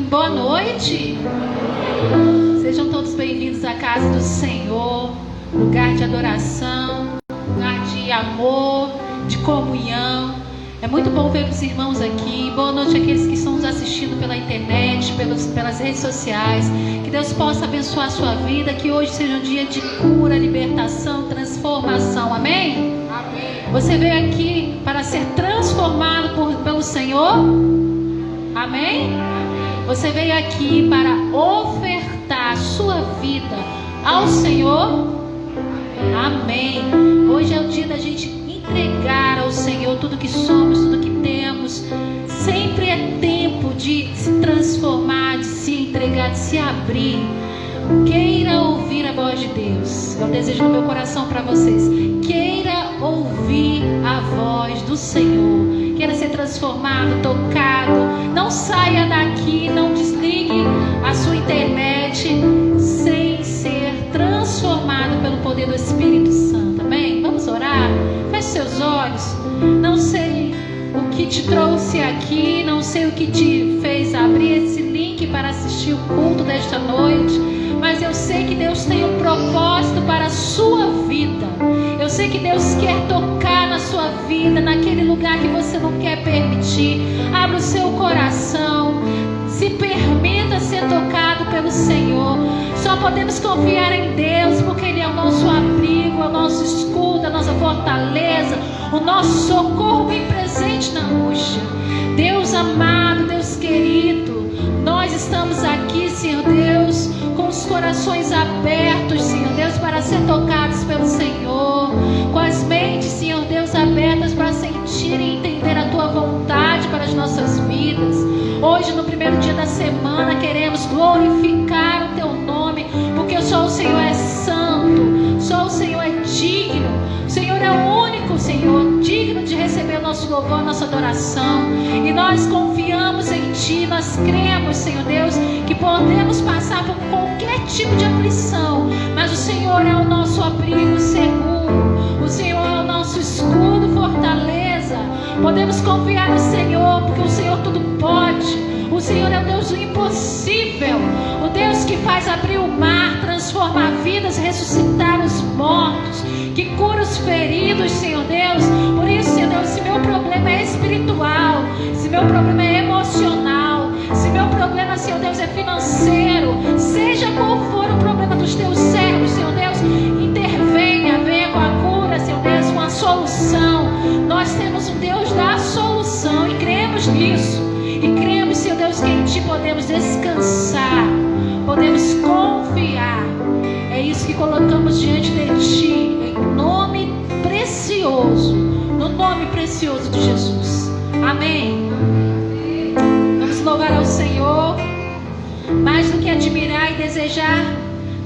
Boa noite. Sejam todos bem-vindos à casa do Senhor, lugar de adoração, lugar de amor, de comunhão. É muito bom ver os irmãos aqui. Boa noite àqueles que estão nos assistindo pela internet, pelas redes sociais. Que Deus possa abençoar a sua vida, que hoje seja um dia de cura, libertação, transformação. Amém? Amém. Você veio aqui para ser transformado pelo Senhor? Amém? Você veio aqui para ofertar a sua vida ao Senhor? Amém. Hoje é o dia da gente entregar ao Senhor tudo que somos, tudo que temos. Sempre é tempo de se transformar, de se entregar, de se abrir. Queira ouvir a voz de Deus. É o desejo do meu coração para vocês. Queira ouvir a voz do Senhor. Queira ser transformado, tocado. Não saia daqui, não desligue a sua internet sem ser transformado pelo poder do Espírito Santo. Amém? Vamos orar? Feche seus olhos. Não sei o que te trouxe aqui, não sei o que te fez abrir esse link para assistir o culto desta noite, mas eu sei que Deus tem um propósito para a sua vida. Eu sei que Deus quer tocar na sua vida, naquele lugar que você não quer permitir. Abra o seu coração, se permita ser tocado pelo Senhor. Só podemos confiar em Deus, porque Ele é o nosso abrigo, é o nosso escudo, a nossa fortaleza, o nosso socorro bem presente na angústia. Deus amado, Deus querido, nós estamos aqui, Senhor Deus, com os corações abertos, Senhor Deus, para ser tocados pelo Senhor, com as mentes, Senhor Deus, abertas para sentir e entender a Tua vontade para as nossas vidas. Hoje, no primeiro dia da semana, queremos glorificar o Teu nome, porque só o Senhor é santo, só o Senhor é digno, o Senhor é o único, Senhor, digno de receber o nosso louvor, a nossa adoração. E nós confiamos em Ti, nós cremos, Senhor Deus, que podemos passar por qualquer tipo de aflição, mas o Senhor é o nosso abrigo seguro, o Senhor é o nosso escudo, fortaleza. Podemos confiar no Senhor, porque o Senhor tudo pode. O Senhor é o Deus do impossível, o Deus que faz abrir o mar, transformar vidas, ressuscitar os mortos, que cura os feridos, Senhor Deus. Por isso, Senhor Deus, se meu problema é espiritual, se meu problema é emocional, se meu problema, Senhor Deus, é financeiro, seja qual for o problema dos Teus servos, Senhor Deus, intervenha, venha com a cura, Senhor Deus, com a solução. Nós temos um Deus da solução e cremos nisso. E cremos, Senhor Deus, que em Ti podemos descansar, podemos confiar. É isso que colocamos diante de Ti, em nome precioso, no nome precioso de Jesus. Amém. Vamos louvar ao Senhor. Mais do que admirar e desejar,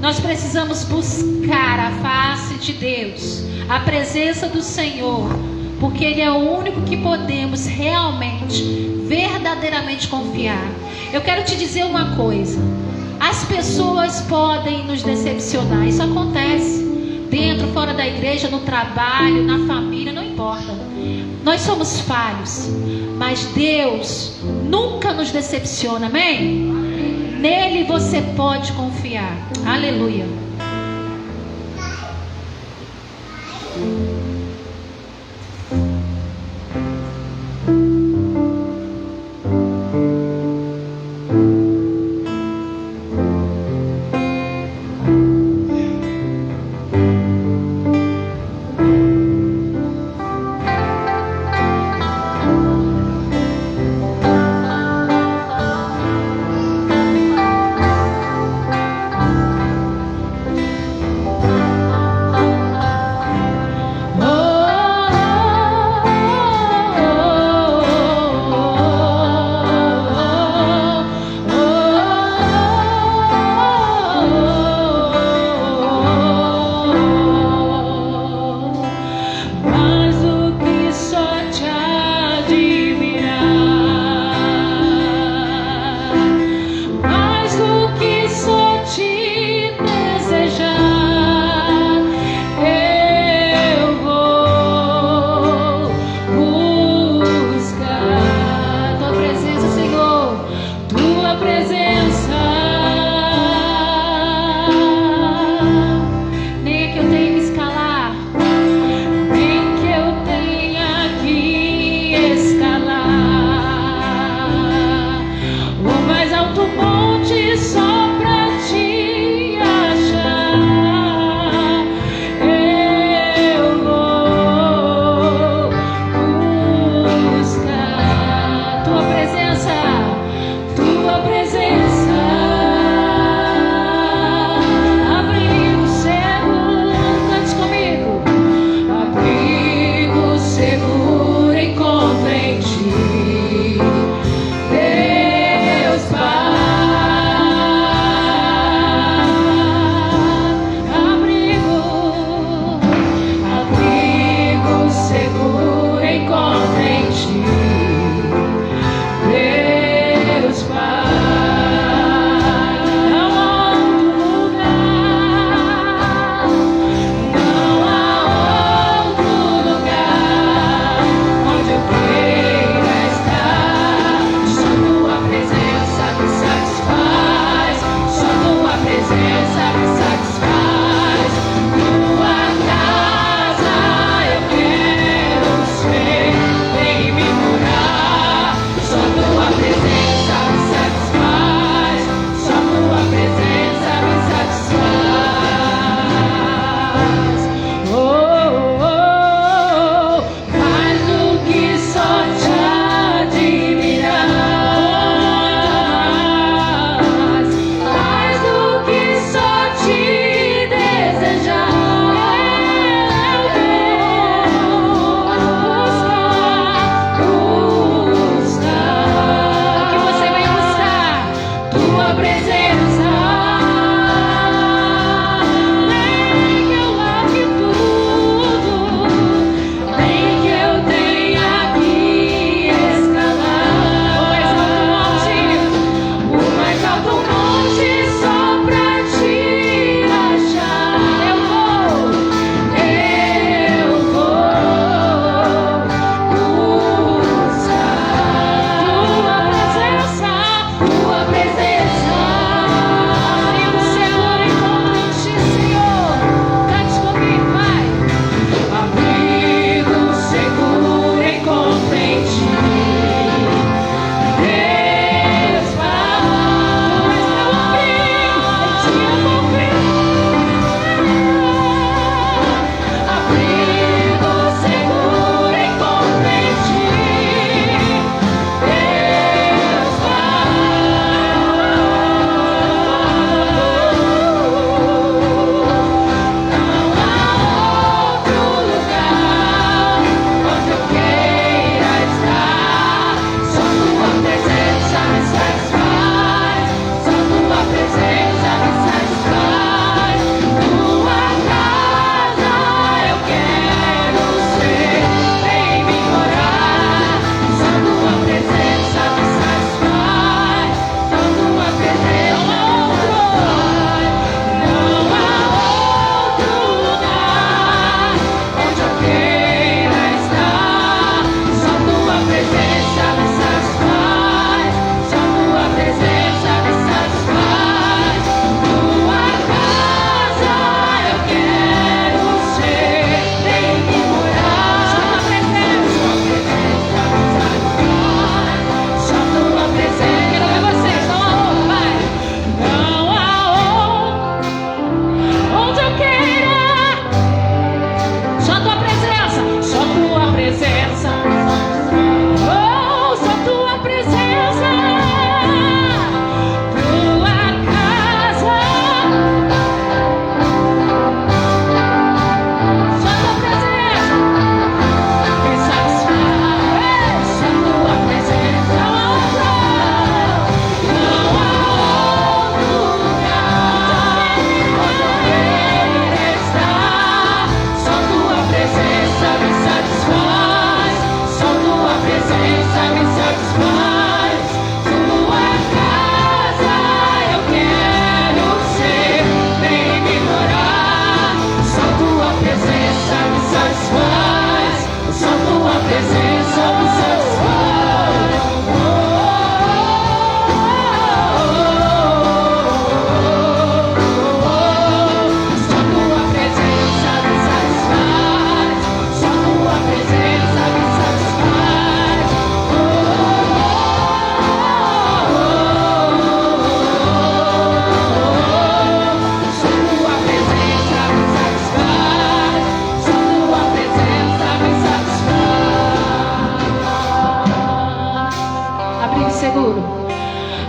nós precisamos buscar a face de Deus, a presença do Senhor, porque Ele é o único que podemos realmente, verdadeiramente confiar. Eu quero te dizer uma coisa: as pessoas podem nos decepcionar, isso acontece, dentro, fora da igreja, no trabalho, na família, não importa. Nós somos falhos, mas Deus nunca nos decepciona, amém? Nele você pode confiar. Aleluia.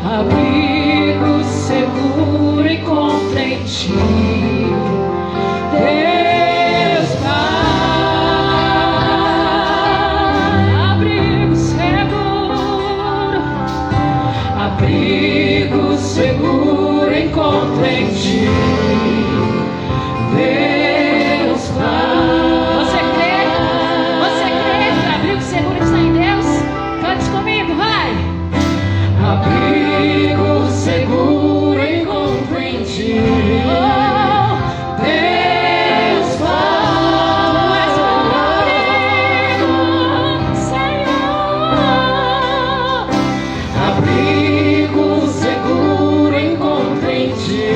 abrigo seguro encontro em ti, Deus Pai. Abrigo seguro encontro em ti, Deus Pai. Você crê? Você crê que abrigo seguro está em Deus? Cante comigo, vai! Abrigo seguro encontro em ti, Deus Pai. Tu és o meu abrigo, Senhor. Abrigo seguro encontro em ti,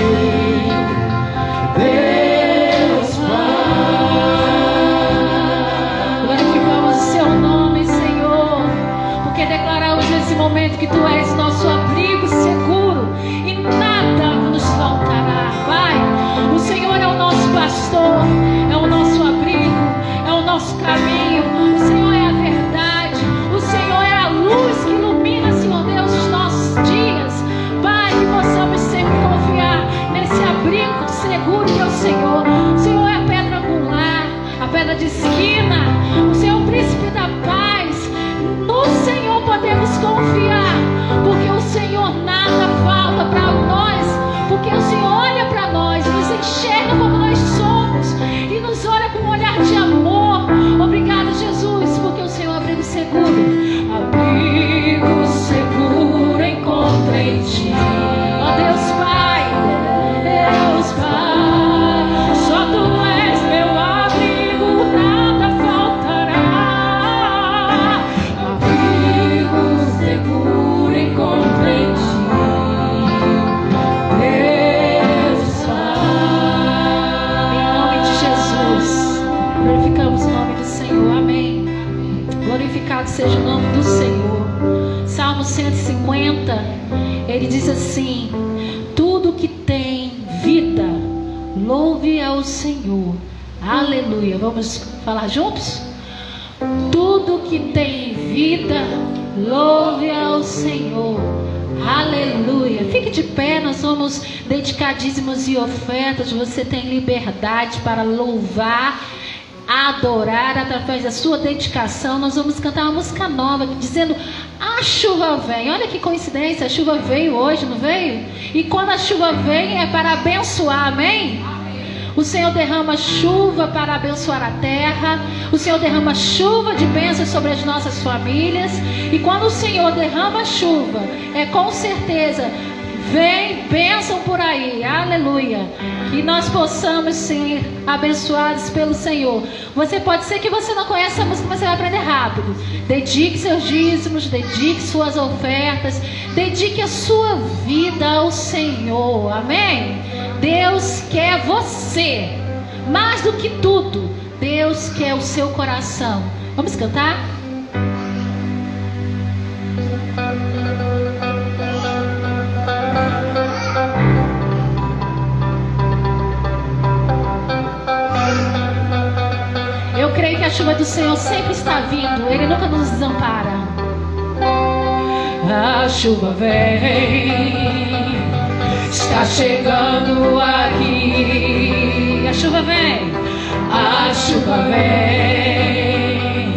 Deus Pai. Glorificamos o seu nome, Senhor, porque declaramos nesse momento que tu és nosso abrigo seguro e nada nos faltará. Pai, o Senhor é o nosso pastor, é o nosso abrigo, é o nosso caminho. O Senhor é a verdade, o Senhor é a luz que ilumina, Senhor Deus, os nossos dias. Pai, que possamos sempre confiar nesse abrigo seguro que é o Senhor. O Senhor é a pedra angular, a pedra de esquina, o Senhor é o príncipe da paz. No Senhor podemos confiar, porque o Senhor nada falta para nós, porque o Senhor olha para nós, nos enxerga como nós somos e nos olha com um olhar de amor. Obrigada, Jesus, porque o Senhor é abrigo seguro encontro em ti, ó Deus Pai, Deus Pai. Só tu és meu abrigo, nada faltará. Abrigo seguro encontro em ti, Deus Pai. Em nome de Jesus, glorificamos o nome do Senhor. Amém. Glorificado seja o nome do Senhor. Salmo 150, ele diz assim: tudo que tem vida, louve ao Senhor. Aleluia. Vamos falar juntos? Tudo que tem vida, louve ao Senhor. Aleluia. Fique de pé, nós vamos dedicar dízimos e ofertas. Você tem liberdade para louvar, adorar através da sua dedicação. Nós vamos cantar uma música nova dizendo: a chuva vem. Olha que coincidência, a chuva veio hoje, não veio? E quando a chuva vem é para abençoar, amém? O Senhor derrama chuva para abençoar a terra. O Senhor derrama chuva de bênçãos sobre as nossas famílias. E quando o Senhor derrama chuva, é com certeza vem bênção por aí. Aleluia. Que nós possamos ser abençoados pelo Senhor. Você pode ser que você não conheça a música, mas você vai aprender rápido. Dedique seus dízimos, dedique suas ofertas, dedique a sua vida ao Senhor. Amém? Deus quer você. Mais do que tudo, Deus quer o seu coração. Vamos cantar? Eu creio que a chuva do Senhor sempre está vindo. Ele nunca nos desampara. A chuva vem, está chegando aqui. A chuva vem, a chuva vem.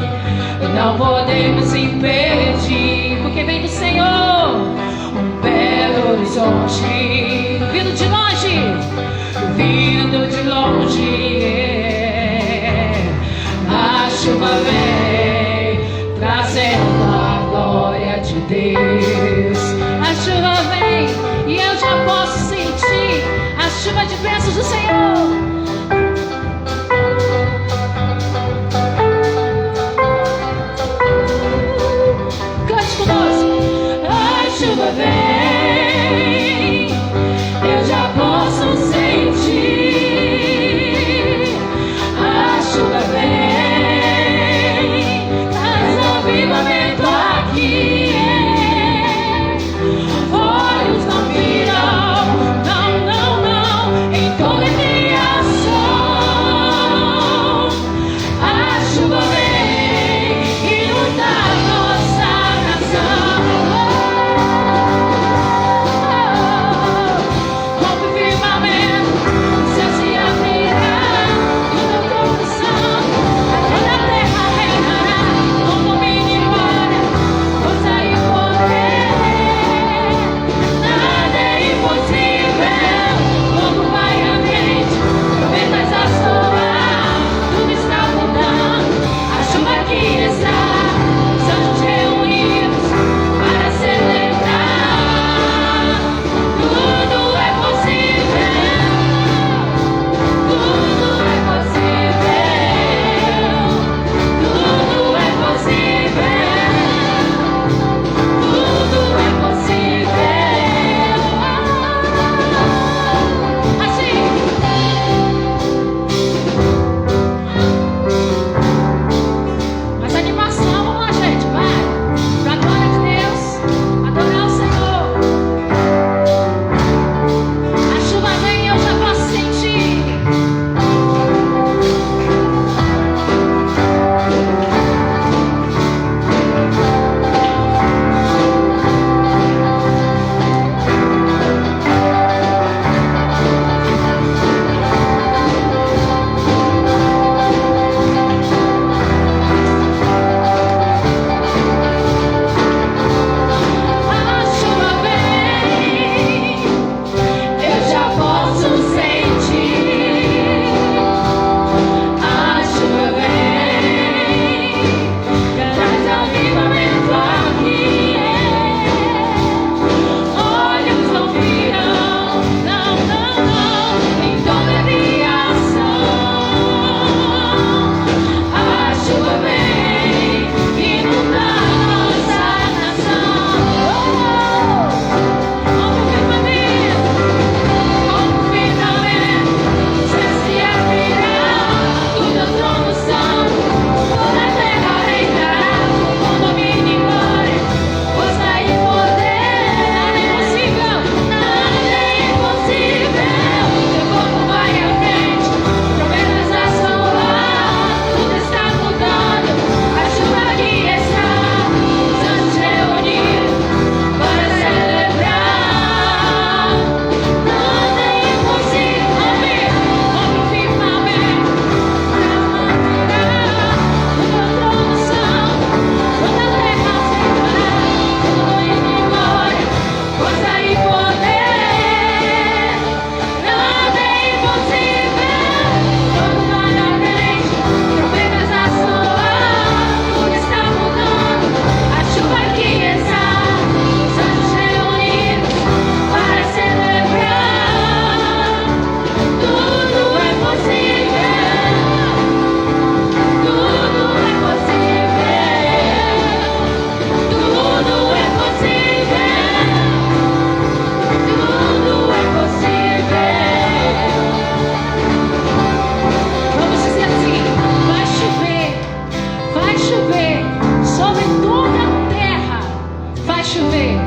Não podemos impedir, porque vem do Senhor um belo horizonte. Vindo de longe, vindo de longe. A chuva vem, trazendo a glória de Deus. A chuva vem e eu já posso sentir a chuva de bênçãos do Senhor. Cante conosco. A chuva vem, eu já posso sentir. A chuva vem, traz avivamento aqui. chover.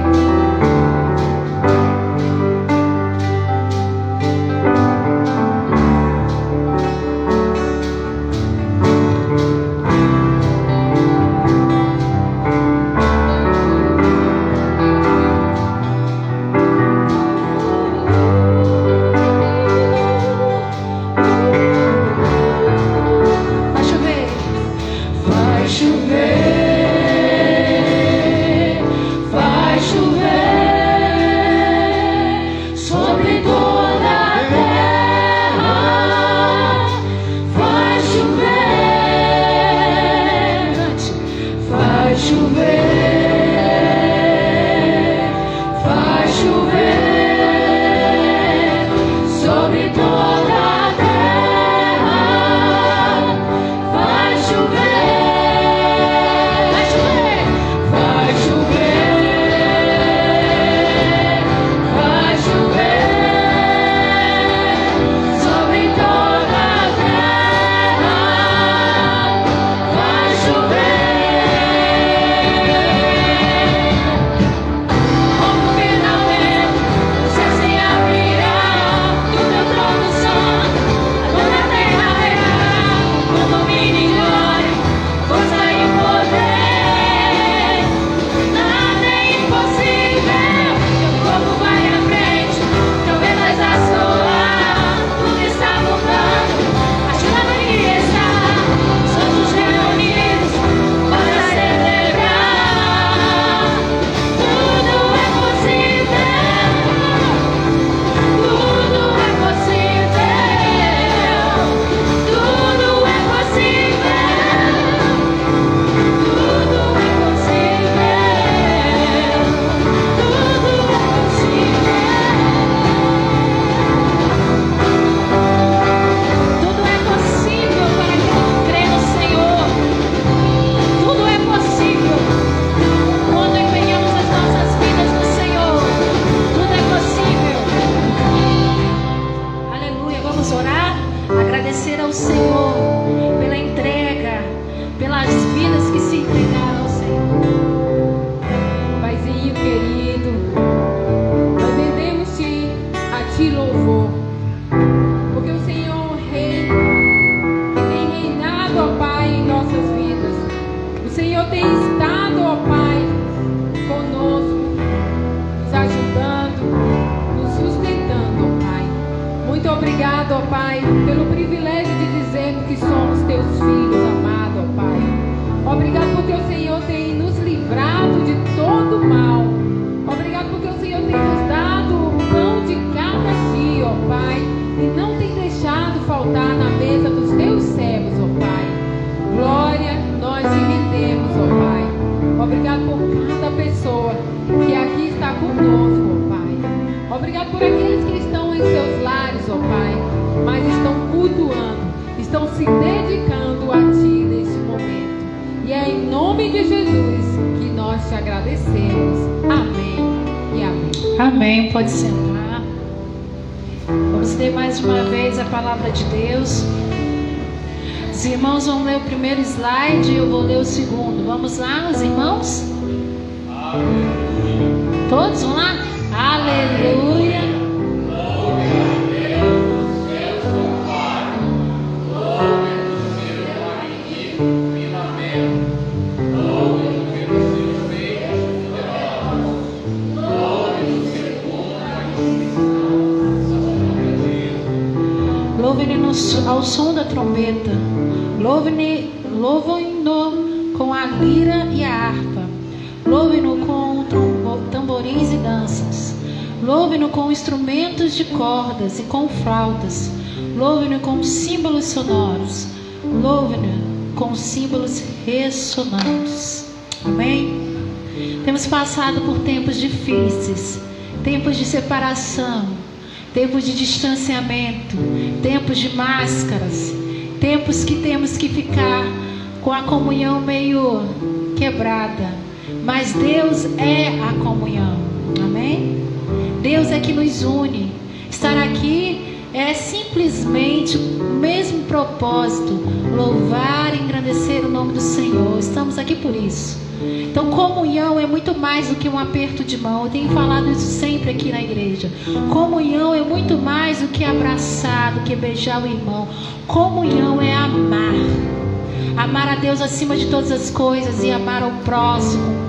Amém. Pode sentar. Vamos ler mais uma vez a palavra de Deus. Os irmãos vão ler o primeiro slide e eu vou ler o segundo. Vamos lá, os irmãos? Aleluia. Todos vão lá? Aleluia. Louvem-no ao som da trombeta, louvem-no com a lira e a harpa, louvem-no com tamborins e danças, louvem-no com instrumentos de cordas e com flautas, louvem-no com símbolos sonoros, louvem-no com símbolos ressonantes. Amém? Temos passado por tempos difíceis, tempos de separação, tempos de distanciamento, tempos de máscaras, tempos que temos que ficar com a comunhão meio quebrada, mas Deus é a comunhão, amém? Deus é que nos une. Estar aqui é simplesmente o mesmo propósito, louvar e engrandecer o nome do Senhor. Estamos aqui por isso, Então comunhão é muito mais do que um aperto de mão. Eu tenho falado isso sempre aqui na igreja. Comunhão é muito mais do que abraçar, do que beijar o irmão. Comunhão é amar. Amar a Deus acima de todas as coisas e amar ao próximo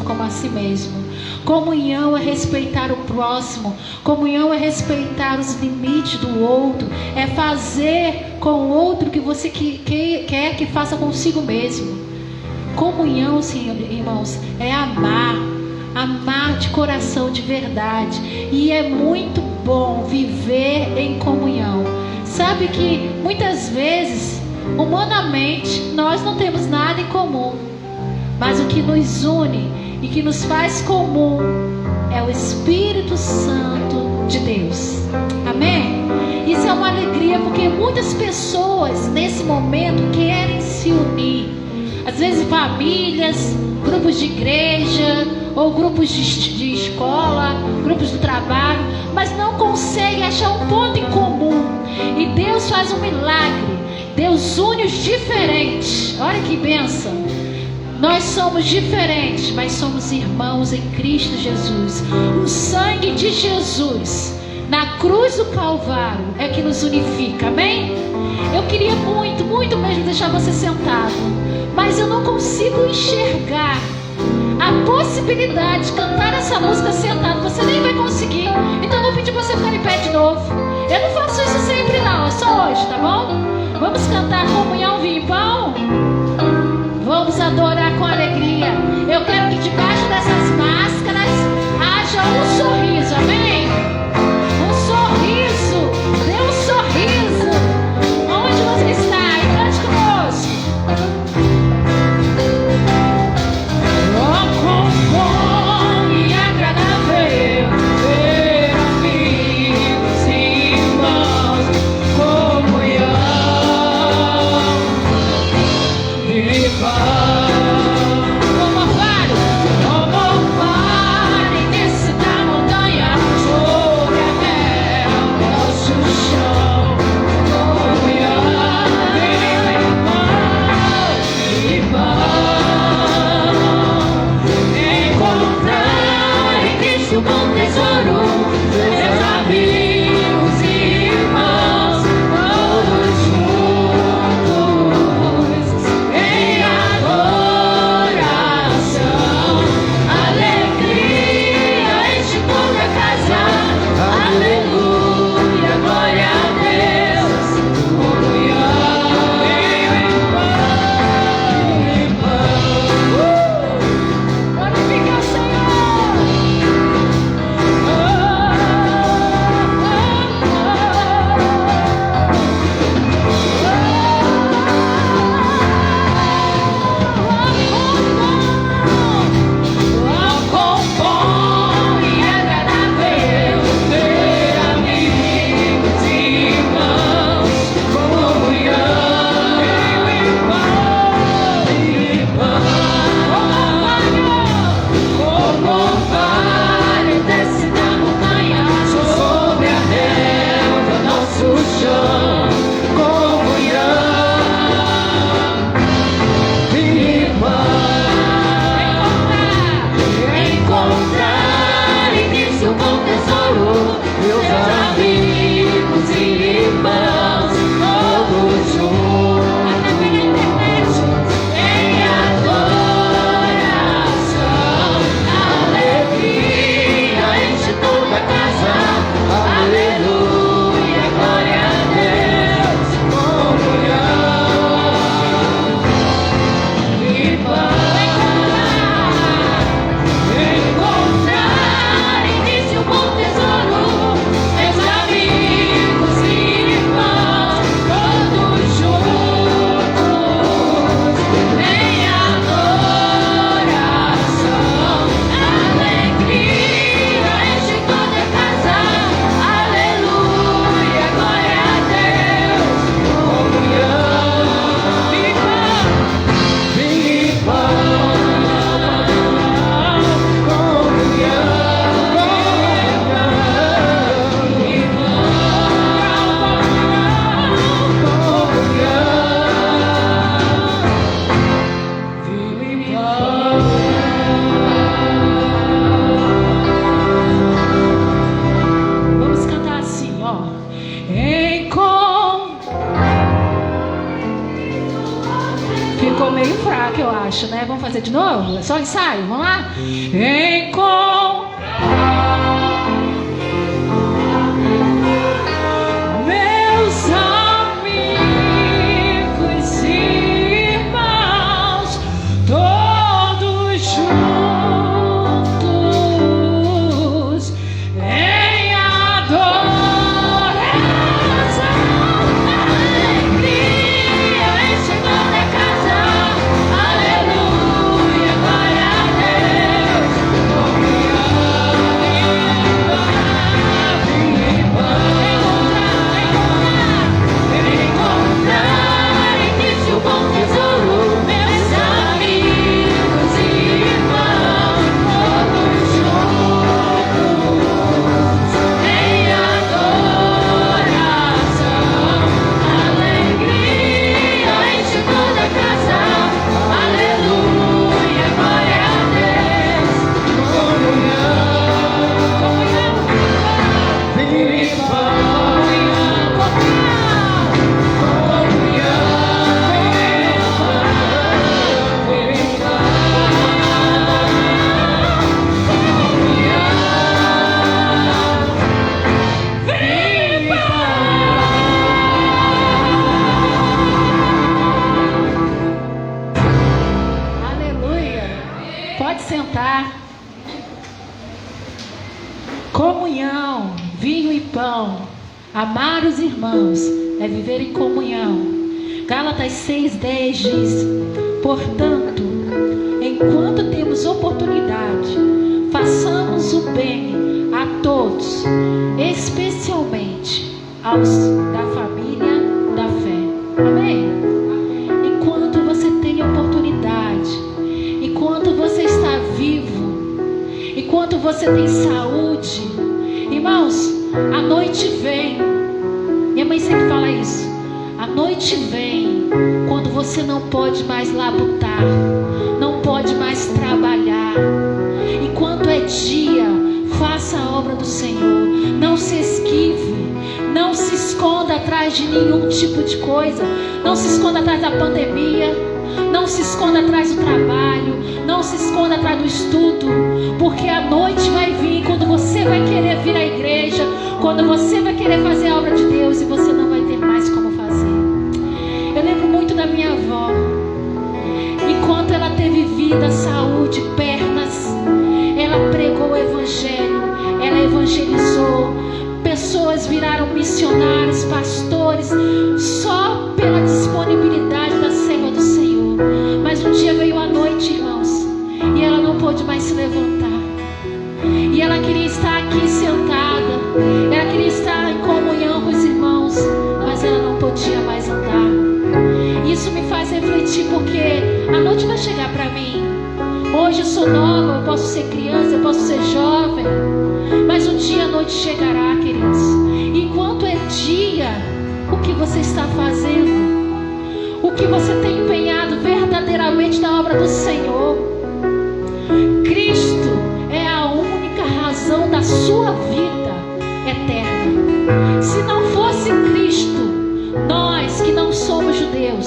como a si mesmo. Comunhão é respeitar o próximo. Comunhão é respeitar os limites do outro. É fazer com o outro o que você quer que faça consigo mesmo. Comunhão, Senhor, irmãos, é amar. Amar de coração, de verdade. E é muito bom viver em comunhão. Sabe que muitas vezes, humanamente, nós não temos nada em comum. Mas o que nos une e que nos faz comum é o Espírito Santo de Deus. Amém? Isso é uma alegria, porque muitas pessoas nesse momento querem se unir. Às vezes famílias, grupos de igreja, ou grupos de escola, grupos do trabalho, mas não conseguem achar um ponto em comum. E Deus faz um milagre. Deus une os diferentes. Olha que bênção. Nós somos diferentes, mas somos irmãos em Cristo Jesus. O sangue de Jesus na cruz do Calvário é que nos unifica, amém? Eu queria muito, muito mesmo deixar você sentado, mas eu não consigo enxergar a possibilidade de cantar essa música sentado. Você nem vai conseguir. Então eu vou pedir para você ficar em pé de novo. Eu não faço isso sempre não, é só hoje, tá bom? Vamos cantar Comunhão, Vinho e Pão? Vamos adorar com alegria. Eu quero que debaixo dessas máscaras haja um sorriso, amém? Um sorriso. Dê um sorriso. Onde você está? Cante conosco. Oh, quão bom e agradável ver amigos e irmãos, comunhão. Viva fazer de novo? É só ensaio, vamos lá? Meus amigos e irmãos, todos juntos em adoração, alegria enche toda a casa, aleluia, glória a Deus, encontrar em Cristo o bom tesouro, meus amigos e irmãos, todos juntos em adoração, alegria enche toda a casa, aleluia, glória a Deus, aleluia. Pode sentar. Comunhão, vinho e pão. Amar os irmãos é viver em comunhão. Gálatas 6:10 diz: portanto, enquanto temos oportunidade, façamos o bem a todos, especialmente aos da família da fé. Amém? Enquanto você tem oportunidade, enquanto você está vivo, enquanto você tem saúde, irmãos, a noite vem. Minha mãe sempre fala isso. A noite vem quando você não pode mais labutar, não pode mais trabalhar. Enquanto é dia, faça a obra do Senhor. Não se esquive, não se esconda atrás de nenhum tipo de coisa. Não se esconda atrás da pandemia, não se esconda atrás do trabalho, não se esconda atrás do estudo, porque a noite vai vir quando você vai querer vir à igreja, quando você vai querer fazer a obra de Deus e você não vai ter mais como fazer. Eu lembro muito da minha avó. Enquanto ela teve vida, saúde, pernas, ela pregou o evangelho, ela evangelizou. Pessoas viraram missionários, pastores, só pela disponibilidade da ceifa do Senhor. Mas um dia veio a noite, irmãos, e ela não pôde mais se levantar. E ela queria estar aqui sentada, ela queria estar em comunhão com os irmãos, mas ela não podia mais andar. Isso me faz refletir, porque a noite vai chegar para mim. Hoje eu sou nova, eu posso ser criança, eu posso ser jovem, mas um dia a noite chegará, queridos. Enquanto é dia, o que você está fazendo? O que você tem empenhado verdadeiramente na obra do Senhor? Cristo é a única razão da sua vida eterna. Se não fosse Cristo, nós que não somos judeus,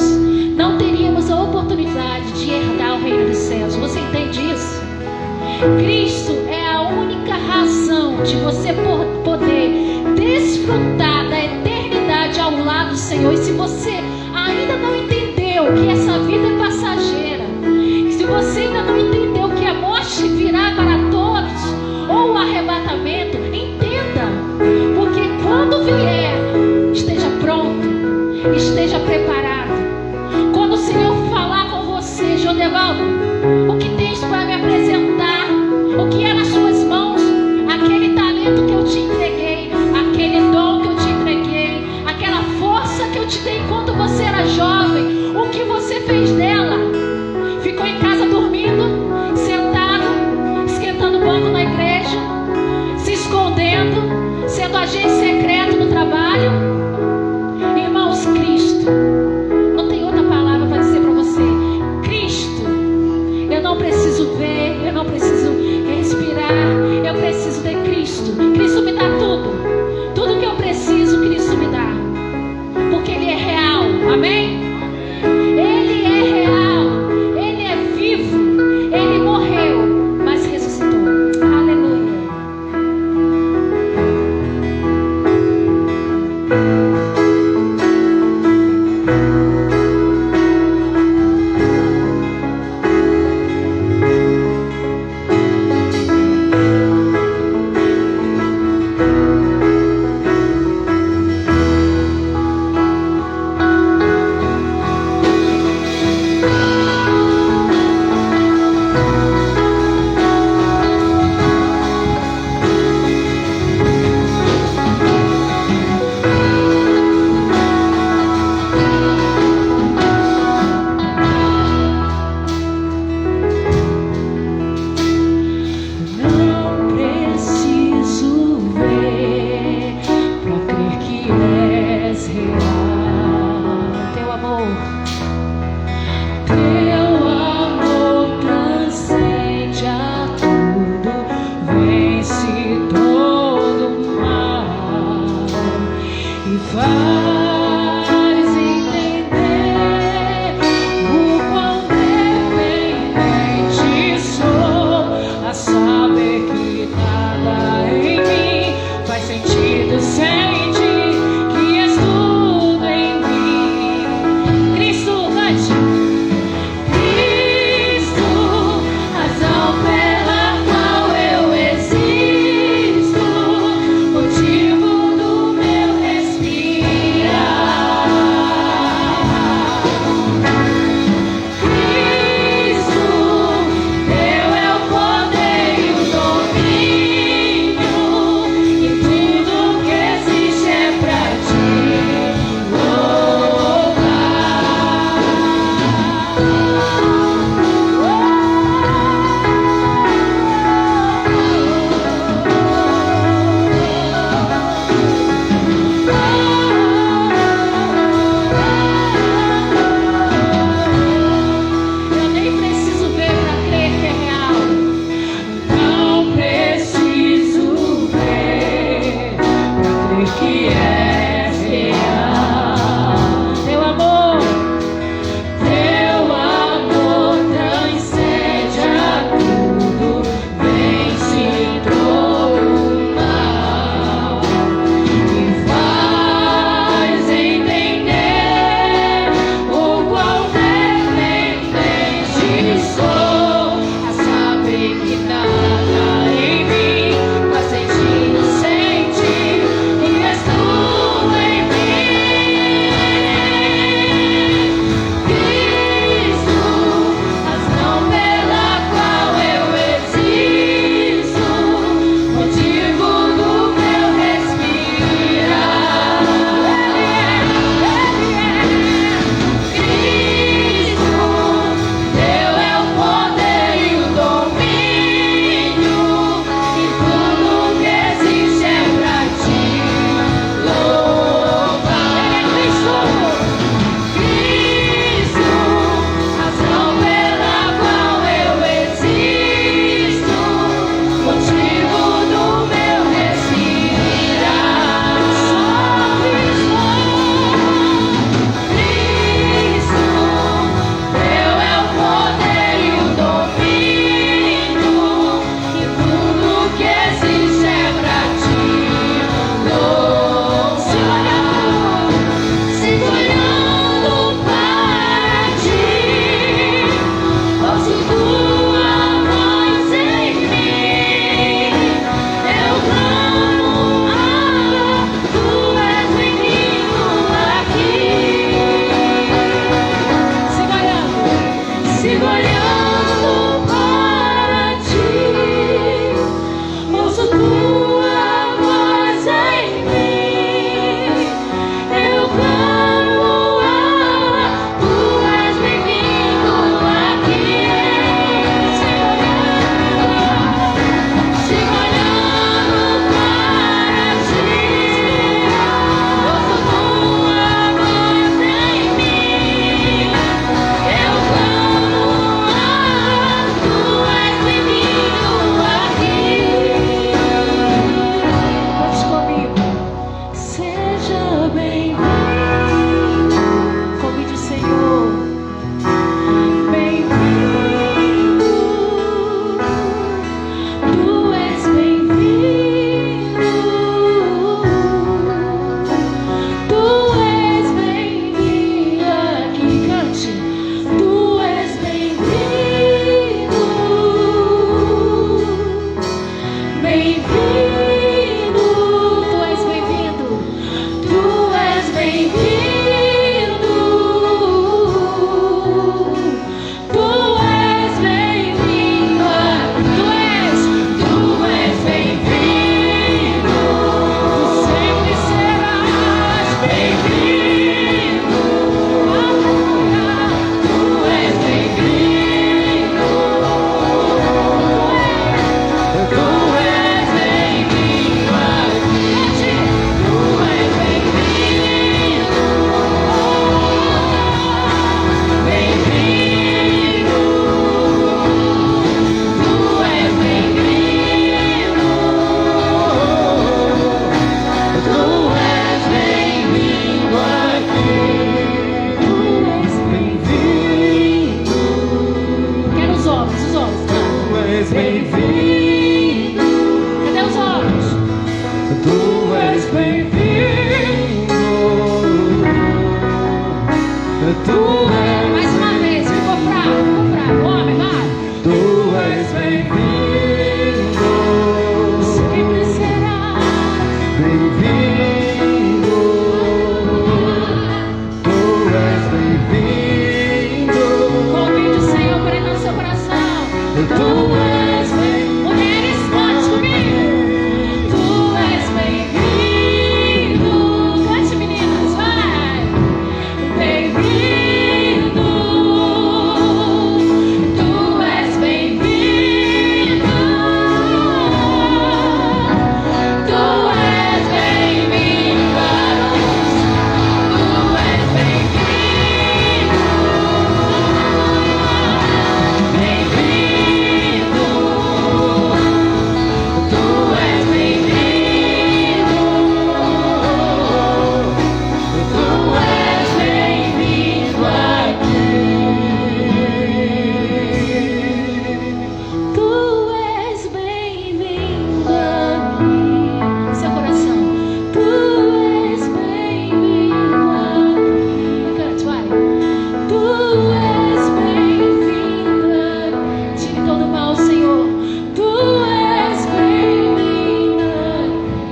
não teríamos a oportunidade de herdar o reino dos céus. Você entende isso? Cristo é a única razão de você poder desfrutar da eternidade ao lado do Senhor. E se você ainda não entendeu que essa vida é passageira, se você ainda não entendeu que a morte virá para todos, ou o arrebatamento, entenda, porque quando vier, esteja pronto, esteja preparado. Quando o Senhor falar com você: Jodevaldo, o que tens para me apresentar? O que é saber que nada em mim faz sentido sem ti, que és tudo em mim. Cristo, cante. Cristo, razão pela qual eu existo, motivo do meu respirar. Cristo, teu é o poder e o domínio, e tudo que existe Mais uma vez, ficou fraco. Homem, vai. Tu és bem-vindo, Sempre será bem-vindo. Tu és bem-vindo. Convide o Senhor para entrar no seu coração. Tu és bem-vindo. Mulheres, cante comigo. Tu és bem-vindo. Cante, meninas, vai. Bem-vindo. Tu és bem-vindo. Tu és bem-vindo para nós. Tu és bem-vindo. Bem-vindo. Tu és bem-vindo. Tu és bem-vindo aqui. Tu és bem-vindo aqui. Seu coração. Tu és bem-vindo aqui. Cante, vai. Tu és bem-vindo aqui. Tire todo o mal, Senhor. Tu és bem-vindo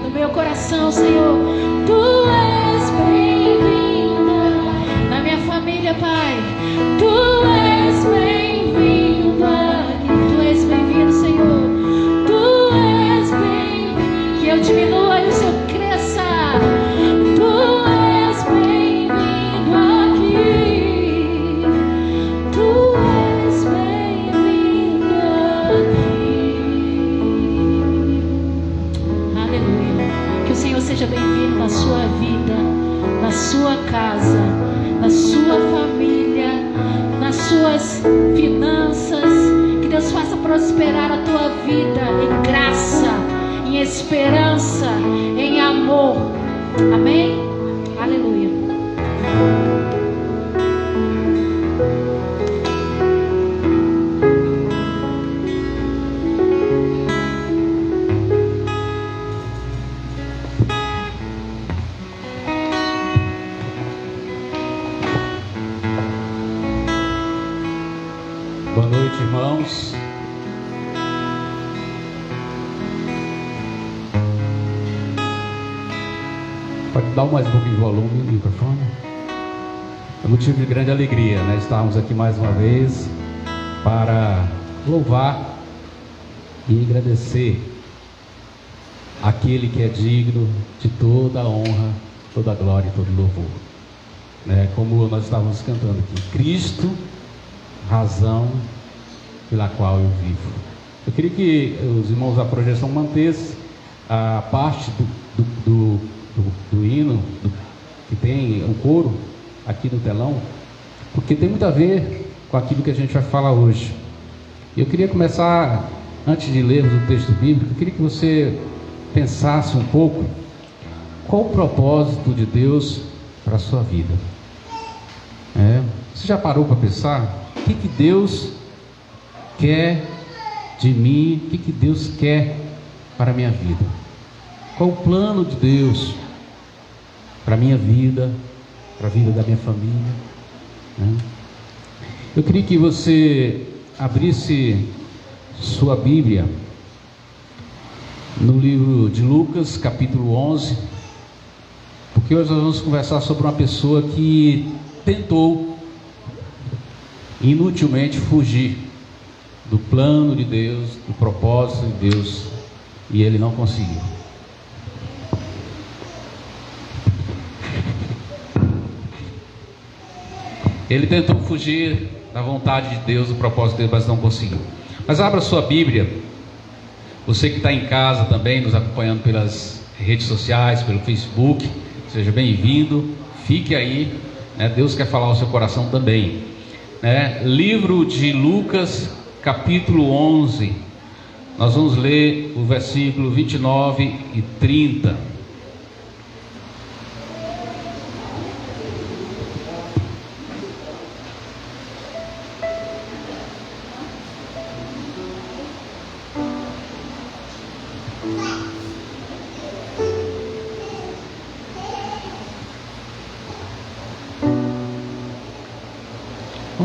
no meu coração, Senhor. Tu és bem-vindo na minha família, Pai. Tu és bem-vindo aqui. Tu és bem-vindo, Senhor. Tu és bem-vindo. Que eu diminua e o Senhor cresça. Tu és bem-vindo aqui. Tu és bem-vindo aqui. Aleluia. Que o Senhor seja bem-vindo na sua vida, na sua casa, na sua família, nas suas finanças. Que Deus faça prosperar a tua vida em graça, em esperança, em amor. Amém? Aleluia. Boa noite, irmãos. Pode dar mais um pouquinho de volume no microfone. É motivo de grande alegria, né? Estarmos aqui mais uma vez para louvar e agradecer aquele que é digno de toda a honra, toda a glória e todo o louvor, né? Como nós estávamos cantando aqui, Cristo, razão pela qual eu vivo. Eu queria que os irmãos da projeção mantessem a parte do hino, que tem um coro aqui no telão, porque tem muito a ver com aquilo que a gente vai falar hoje. Eu queria começar, antes de lermos o texto bíblico, eu queria que você pensasse um pouco qual o propósito de Deus para a sua vida. Você já parou para pensar? O que Deus quer de mim? O que Deus quer para a minha vida? Qual o plano de Deus para a minha vida, para a vida da minha família, né? Eu queria que você abrisse sua Bíblia no livro de Lucas, capítulo 11, porque hoje nós vamos conversar sobre uma pessoa que tentou inutilmente fugir do plano de Deus, do propósito de Deus, e ele não conseguiu. Ele tentou fugir da vontade de Deus, do propósito de Deus, mas não conseguiu. Mas abra sua Bíblia, você que está em casa também, nos acompanhando pelas redes sociais, pelo Facebook, seja bem-vindo, fique aí, né? Deus quer falar ao seu coração também, né? Livro de Lucas, capítulo 11, nós vamos ler o versículo 29 e 30.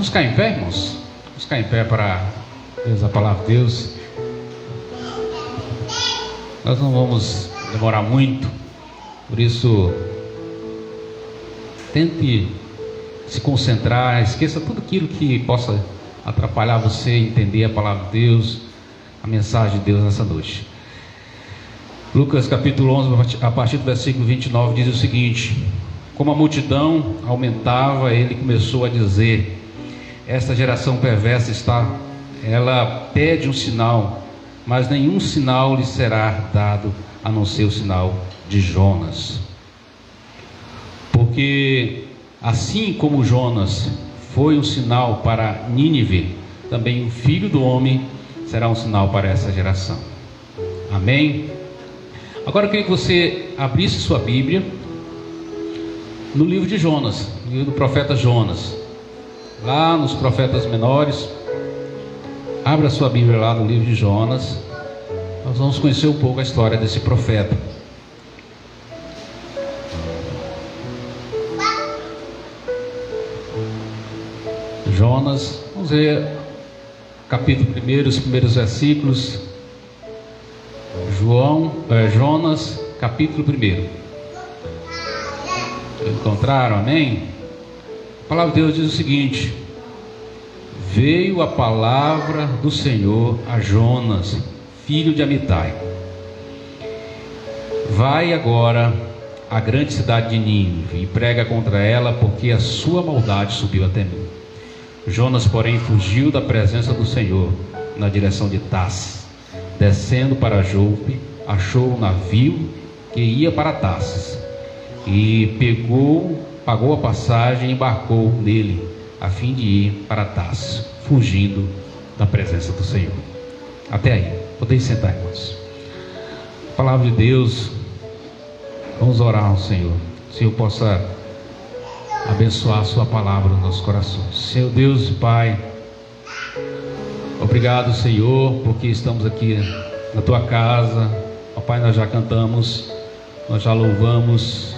Vamos ficar em pé, irmãos? Vamos ficar em pé para ler a palavra de Deus. Nós não vamos demorar muito, por isso tente se concentrar, esqueça tudo aquilo que possa atrapalhar você a entender a palavra de Deus, a mensagem de Deus nessa noite. Lucas capítulo 11, a partir do versículo 29, diz o seguinte: como a multidão aumentava, ele começou a dizer: esta geração perversa ela pede um sinal, mas nenhum sinal lhe será dado, a não ser o sinal de Jonas. Porque assim como Jonas foi um sinal para Nínive, também o Filho do Homem será um sinal para essa geração. Amém? Agora eu queria que você abrisse sua Bíblia no livro de Jonas, no livro do profeta Jonas, lá nos profetas menores. Abra sua Bíblia lá no livro de Jonas. Nós vamos conhecer um pouco a história desse profeta. Jonas, vamos ver capítulo 1, os primeiros versículos. Jonas, capítulo 1. Encontraram? Amém? A palavra de Deus diz o seguinte: veio a palavra do Senhor a Jonas, filho de Amitai. Vai agora à grande cidade de Nínive e prega contra ela, porque a sua maldade subiu até mim. Jonas, porém, fugiu da presença do Senhor na direção de Tarsis. Descendo para Jope, achou um navio que ia para Tarsis e pagou a passagem e embarcou nele, a fim de ir para Tarsis, fugindo da presença do Senhor. Até aí, podem sentar, irmãos. Palavra de Deus, vamos orar ao Senhor. O Senhor possa abençoar a sua palavra nos nossos corações. Senhor Deus e Pai, obrigado, Senhor, porque estamos aqui na tua casa. Ó Pai, nós já cantamos, nós já louvamos,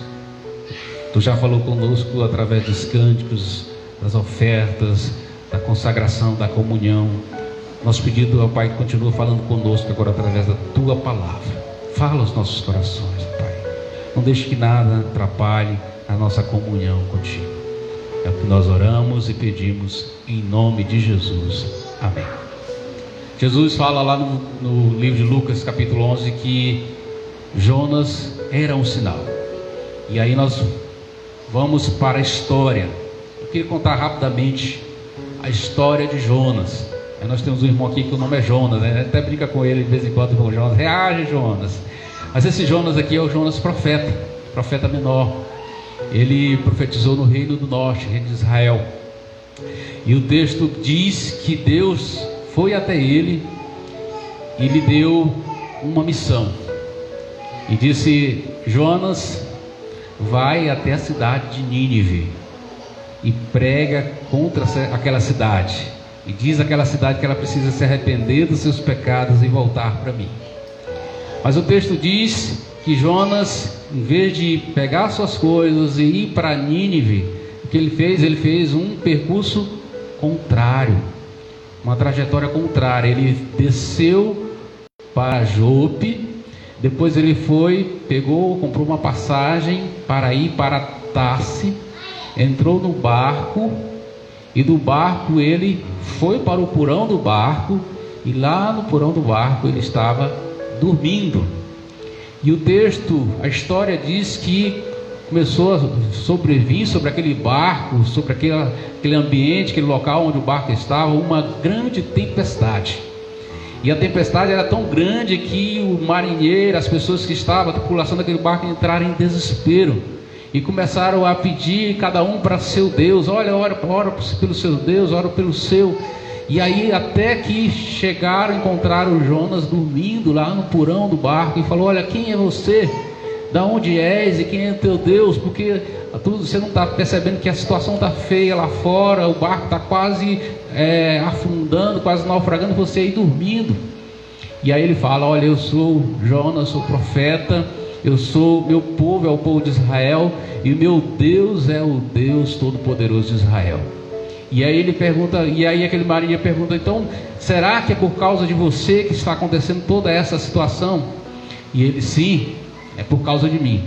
tu já falou conosco através dos cânticos, das ofertas, da consagração, da comunhão. Nosso pedido, ó Pai, continua falando conosco agora através da tua palavra. Fala aos nossos corações, Pai. Não deixe que nada atrapalhe a nossa comunhão contigo. É o que nós oramos e pedimos em nome de Jesus. Amém. Jesus fala lá no livro de Lucas capítulo 11 que Jonas era um sinal. E aí nós vamos para a história. Eu queria contar rapidamente a história de Jonas. Aí nós temos um irmão aqui que o nome é Jonas, né? Até brinca com ele de vez em quando, irmão Jonas, reage Jonas. Mas esse Jonas aqui é o Jonas profeta menor. Ele profetizou no reino do norte, reino de Israel. E o texto diz que Deus foi até ele e lhe deu uma missão. E disse: Jonas, vai até a cidade de Nínive e prega contra aquela cidade. E diz àquela cidade que ela precisa se arrepender dos seus pecados e voltar para mim. Mas o texto diz que Jonas, em vez de pegar suas coisas e ir para Nínive, o que ele fez? Ele fez um percurso contrário, uma trajetória contrária. Ele desceu para Jope, depois ele comprou uma passagem para ir para Tarsis, entrou no barco, e do barco ele foi para o porão do barco, e lá no porão do barco ele estava dormindo. E o texto, a história diz que começou a sobrevir sobre aquele barco, sobre aquele ambiente, aquele local onde o barco estava, uma grande tempestade. E a tempestade era tão grande que o marinheiro, as pessoas que estavam, a tripulação daquele barco, entraram em desespero e começaram a pedir cada um para seu Deus: olha, ora pelo seu Deus, ora pelo seu. E aí até que chegaram, encontraram Jonas dormindo lá no porão do barco e falou: olha, quem é você? Da onde és e quem é teu Deus? Porque você não está percebendo que a situação está feia lá fora, o barco está quase afundando, quase naufragando, você aí dormindo. E aí ele fala: olha, eu sou Jonas, sou profeta, meu povo é o povo de Israel, e meu Deus é o Deus Todo-Poderoso de Israel. E aí ele pergunta, e aí aquele marinheiro pergunta: então, será que é por causa de você que está acontecendo toda essa situação? E ele: sim, é por causa de mim.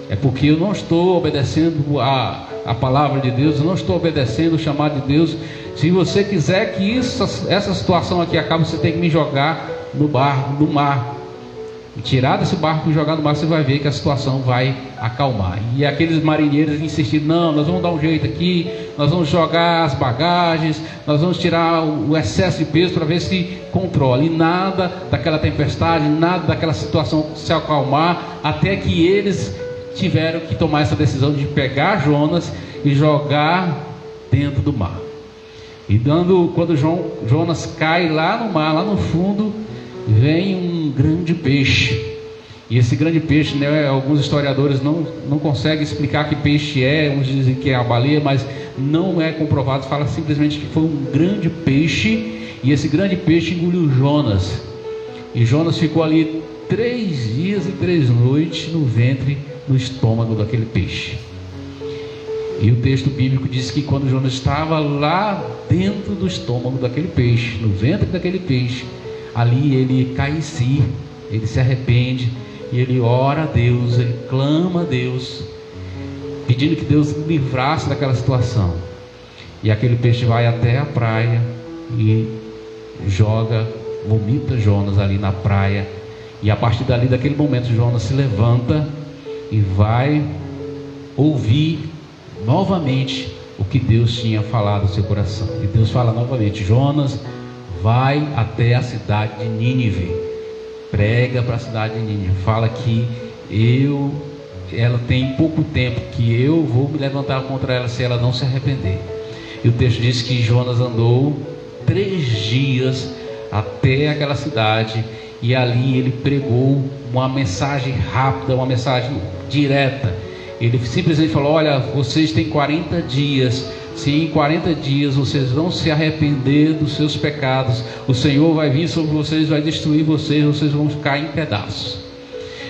É porque eu não estou obedecendo a palavra de Deus, eu não estou obedecendo o chamado de Deus. Se você quiser que essa situação aqui acabe, você tem que me jogar no mar. E tirar desse barco e jogar no mar, você vai ver que a situação vai acalmar. E aqueles marinheiros insistiram: não, nós vamos dar um jeito aqui, nós vamos jogar as bagagens, nós vamos tirar o excesso de peso para ver se controla. E nada daquela tempestade, nada daquela situação se acalmar, até que eles tiveram que tomar essa decisão de pegar Jonas e jogar dentro do mar. E quando Jonas cai lá no mar, lá no fundo, vem um grande peixe. E esse grande peixe, né, alguns historiadores não conseguem explicar que peixe é. Uns dizem que é a baleia, mas não é comprovado. Fala simplesmente que foi um grande peixe, e esse grande peixe engoliu Jonas. E Jonas ficou ali 3 dias e 3 noites no ventre, no estômago daquele peixe. E o texto bíblico diz que quando Jonas estava lá dentro do estômago daquele peixe, no ventre daquele peixe, ali ele cai em si, ele se arrepende, e ele ora a Deus, ele clama a Deus, pedindo que Deus o livrasse daquela situação. E aquele peixe vai até a praia e vomita Jonas ali na praia. E a partir dali, daquele momento, Jonas se levanta e vai ouvir novamente o que Deus tinha falado no seu coração. E Deus fala novamente: Jonas, vai até a cidade de Nínive, prega para a cidade de Nínive, fala que ela tem pouco tempo, que eu vou me levantar contra ela se ela não se arrepender. E o texto diz que Jonas andou 3 dias até aquela cidade, e ali ele pregou uma mensagem rápida, uma mensagem direta. Ele simplesmente falou: olha, vocês têm 40 dias. Se em 40 dias vocês vão se arrepender dos seus pecados, o Senhor vai vir sobre vocês, vai destruir vocês, vocês vão ficar em pedaços.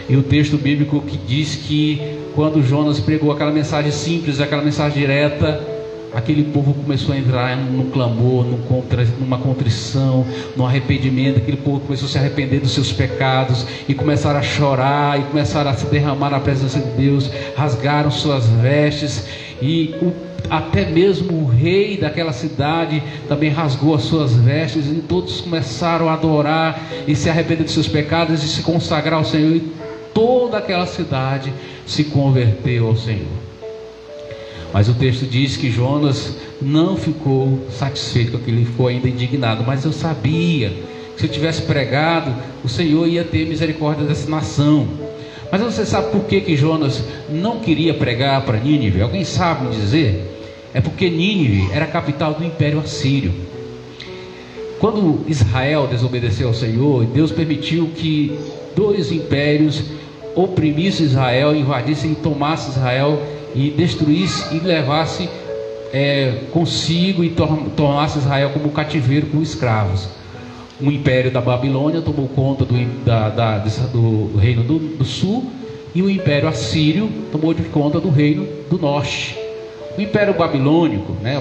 E o texto bíblico que diz que quando Jonas pregou aquela mensagem simples, aquela mensagem direta, aquele povo começou a entrar num clamor, numa contrição, num arrependimento. Aquele povo começou a se arrepender dos seus pecados e começaram a chorar, e começaram a se derramar na presença de Deus, rasgaram suas vestes, e até mesmo o rei daquela cidade também rasgou as suas vestes, e todos começaram a adorar e se arrepender dos seus pecados e se consagrar ao Senhor, e toda aquela cidade se converteu ao Senhor. Mas o texto diz que Jonas não ficou satisfeito com aquilo, ele ficou ainda indignado. Mas eu sabia que se eu tivesse pregado, o Senhor ia ter misericórdia dessa nação. Mas você sabe por que Jonas não queria pregar para Nínive? Alguém sabe me dizer? É porque Nínive era a capital do Império Assírio. Quando Israel desobedeceu ao Senhor, Deus permitiu que 2 impérios oprimissem Israel, invadissem e tomassem Israel, e destruísse e levasse consigo, e tornasse Israel como cativeiro, como escravos. O império da Babilônia tomou conta do reino do sul, e o império assírio tomou de conta do reino do norte. O império babilônico, né,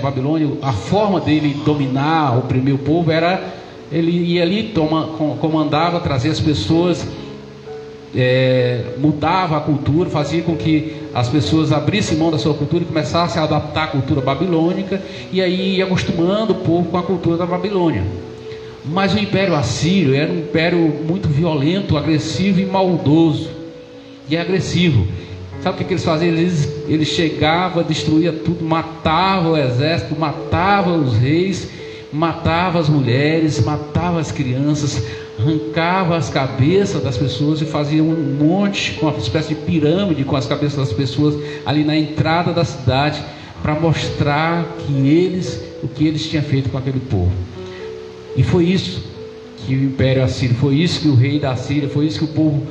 a forma dele dominar, oprimir o povo, era ele ia ali, comandava, trazia as pessoas, mudava a cultura, fazia com que as pessoas abrissem mão da sua cultura e começassem a adaptar a cultura babilônica, e aí ia acostumando o povo com a cultura da Babilônia. Mas o Império Assírio era um império muito violento, agressivo e maldoso. E agressivo. Sabe o que eles faziam? Eles chegavam, destruíam tudo, matavam o exército, matavam os reis, matavam as mulheres, matavam as crianças, arrancava as cabeças das pessoas e fazia um monte, uma espécie de pirâmide com as cabeças das pessoas ali na entrada da cidade, para mostrar o que eles tinham feito com aquele povo. E foi isso que o Império Assírio, foi isso que o rei da Síria, foi isso que o povo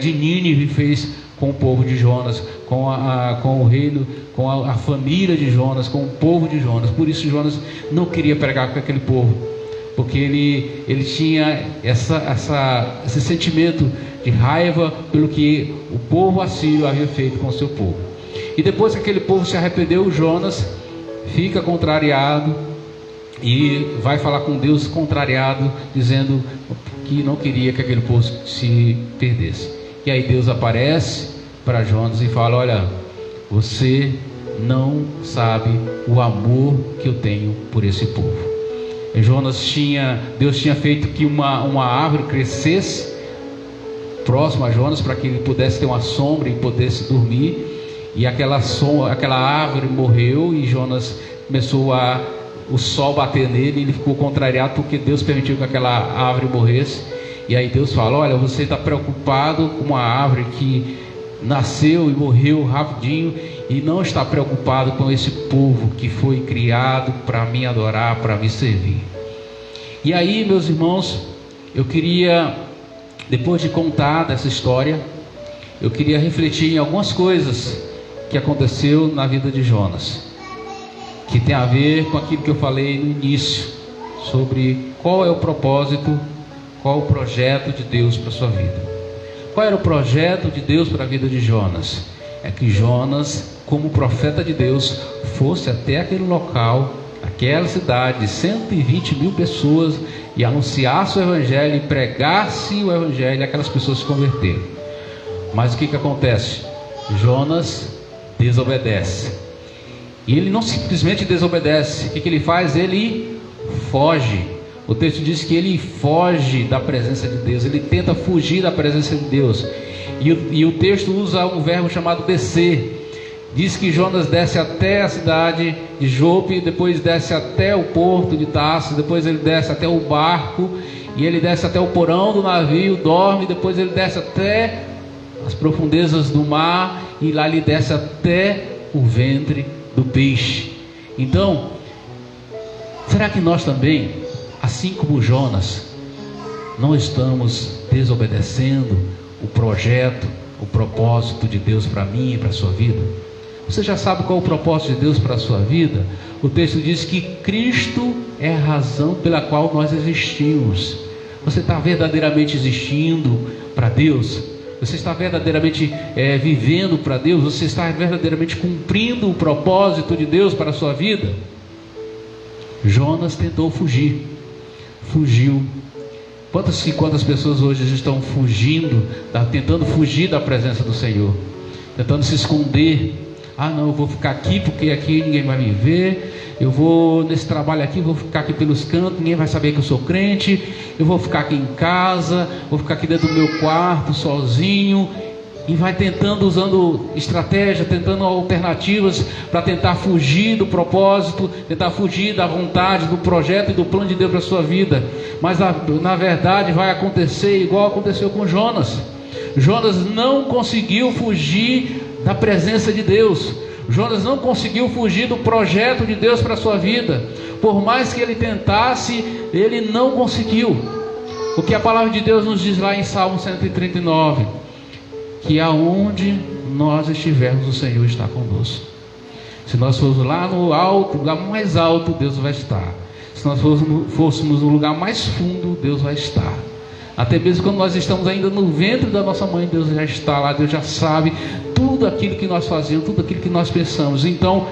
de Nínive fez com o povo de Jonas, com o reino, com a família de Jonas, com o povo de Jonas. Por isso Jonas não queria pregar com aquele povo, porque ele tinha esse sentimento de raiva pelo que o povo assírio havia feito com o seu povo. E depois que aquele povo se arrependeu, Jonas fica contrariado e vai falar com Deus contrariado, dizendo que não queria que aquele povo se perdesse. E aí Deus aparece para Jonas e fala: olha, você não sabe o amor que eu tenho por esse povo. Deus tinha feito que uma árvore crescesse próximo a Jonas, para que ele pudesse ter uma sombra e pudesse dormir. E aquela árvore morreu, e Jonas começou o sol bater nele, e ele ficou contrariado porque Deus permitiu que aquela árvore morresse. E aí Deus fala: olha, você está preocupado com uma árvore que nasceu e morreu rapidinho, e não está preocupado com esse povo que foi criado para me adorar, para me servir. E aí, meus irmãos, eu queria, depois de contar dessa história, eu queria refletir em algumas coisas que aconteceu na vida de Jonas, que tem a ver com aquilo que eu falei no início, sobre qual é o propósito, qual é o projeto de Deus para a sua vida. Qual era o projeto de Deus para a vida de Jonas? É que Jonas, como profeta de Deus, fosse até aquele local, aquela cidade de 120 mil pessoas, e anunciasse o Evangelho, e pregasse o Evangelho, e aquelas pessoas se converteram. Mas o que acontece? Jonas desobedece. E ele não simplesmente desobedece. O que ele faz? Ele foge. O texto diz que ele foge da presença de Deus, ele tenta fugir da presença de Deus. E o texto usa um verbo chamado descer. Diz que Jonas desce até a cidade de Jope, depois desce até o porto de Tarso, depois ele desce até o barco, e ele desce até o porão do navio, dorme, depois ele desce até as profundezas do mar, e lá ele desce até o ventre do peixe. Então, será que nós também, assim como Jonas, não estamos desobedecendo o projeto, o propósito de Deus para mim e para a sua vida? Você já sabe qual é o propósito de Deus para a sua vida? O texto diz que Cristo é a razão pela qual nós existimos. Você está verdadeiramente existindo para Deus? Você está verdadeiramente vivendo para Deus? Você está verdadeiramente cumprindo o propósito de Deus para a sua vida? Jonas tentou fugir. Fugiu. Quantas pessoas hoje estão fugindo, tentando fugir da presença do Senhor, tentando se esconder? Ah, não, eu vou ficar aqui porque aqui ninguém vai me ver. Eu vou nesse trabalho aqui, vou ficar aqui pelos cantos, ninguém vai saber que eu sou crente. Eu vou ficar aqui em casa, vou ficar aqui dentro do meu quarto sozinho. E vai tentando, usando estratégia, tentando alternativas para tentar fugir do propósito, tentar fugir da vontade, do projeto e do plano de Deus para a sua vida. Mas na verdade vai acontecer igual aconteceu com Jonas. Jonas não conseguiu fugir da presença de Deus. Jonas não conseguiu fugir do projeto de Deus para a sua vida. Por mais que ele tentasse, ele não conseguiu. O que a palavra de Deus nos diz lá em Salmo 139, que aonde nós estivermos, o Senhor está conosco. Se nós formos lá no alto, lugar mais alto, Deus vai estar. Se nós fôssemos no lugar mais fundo, Deus vai estar. Até mesmo quando nós estamos ainda no ventre da nossa mãe, Deus já está lá, Deus já sabe tudo aquilo que nós fazemos, tudo aquilo que nós pensamos. Então,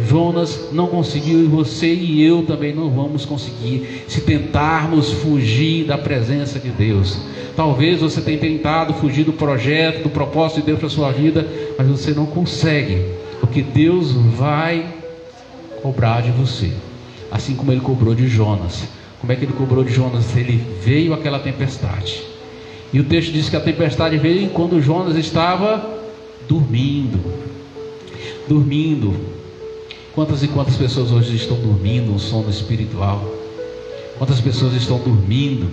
Jonas não conseguiu, e você e eu também não vamos conseguir, se tentarmos fugir da presença de Deus. Talvez você tenha tentado fugir do projeto, do propósito de Deus para a sua vida, mas você não consegue, porque Deus vai cobrar de você, assim como Ele cobrou de Jonas. Como é que Ele cobrou de Jonas? Ele veio aquela tempestade, e o texto diz que a tempestade veio quando Jonas estava dormindo. Quantas e quantas pessoas hoje estão dormindo um sono espiritual? Quantas pessoas estão dormindo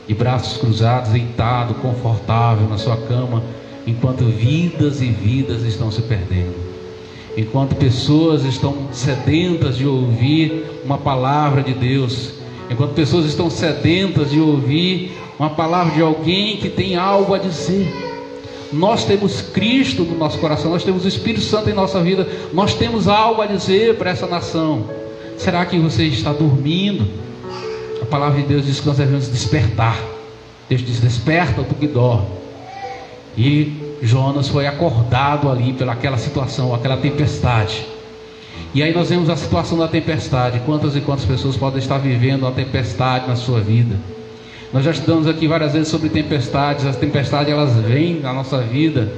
de braços cruzados, deitado, confortável na sua cama, enquanto vidas e vidas estão se perdendo? Enquanto pessoas estão sedentas de ouvir uma palavra de Deus, enquanto pessoas estão sedentas de ouvir uma palavra de alguém que tem algo a dizer. Nós temos Cristo no nosso coração, nós temos o Espírito Santo em nossa vida, nós temos algo a dizer para essa nação. Será que você está dormindo? A palavra de Deus diz que nós devemos despertar. Deus diz: desperta tu que dorme. E Jonas foi acordado ali pelaquela situação, aquela tempestade. E aí nós vemos a situação da tempestade. Quantas e quantas pessoas podem estar vivendo uma tempestade na sua vida? Nós já estudamos aqui várias vezes sobre tempestades. As tempestades, elas vêm na nossa vida,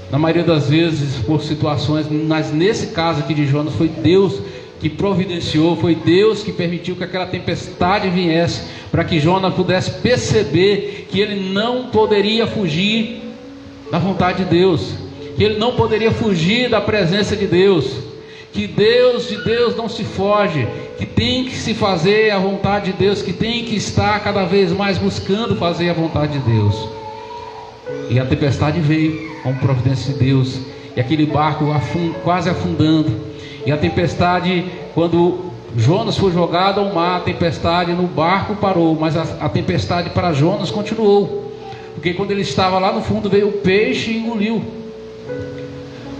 na maioria das vezes por situações, mas nesse caso aqui de Jonas, foi Deus que providenciou, foi Deus que permitiu que aquela tempestade viesse, para que Jonas pudesse perceber que ele não poderia fugir da vontade de Deus, que ele não poderia fugir da presença de Deus, que de Deus não se foge, que tem que se fazer a vontade de Deus, que tem que estar cada vez mais buscando fazer a vontade de Deus. E a tempestade veio com providência de Deus, e aquele barco quase afundando. E a tempestade, quando Jonas foi jogado ao mar, a tempestade no barco parou, mas a tempestade para Jonas continuou, porque quando ele estava lá no fundo, veio o peixe e engoliu.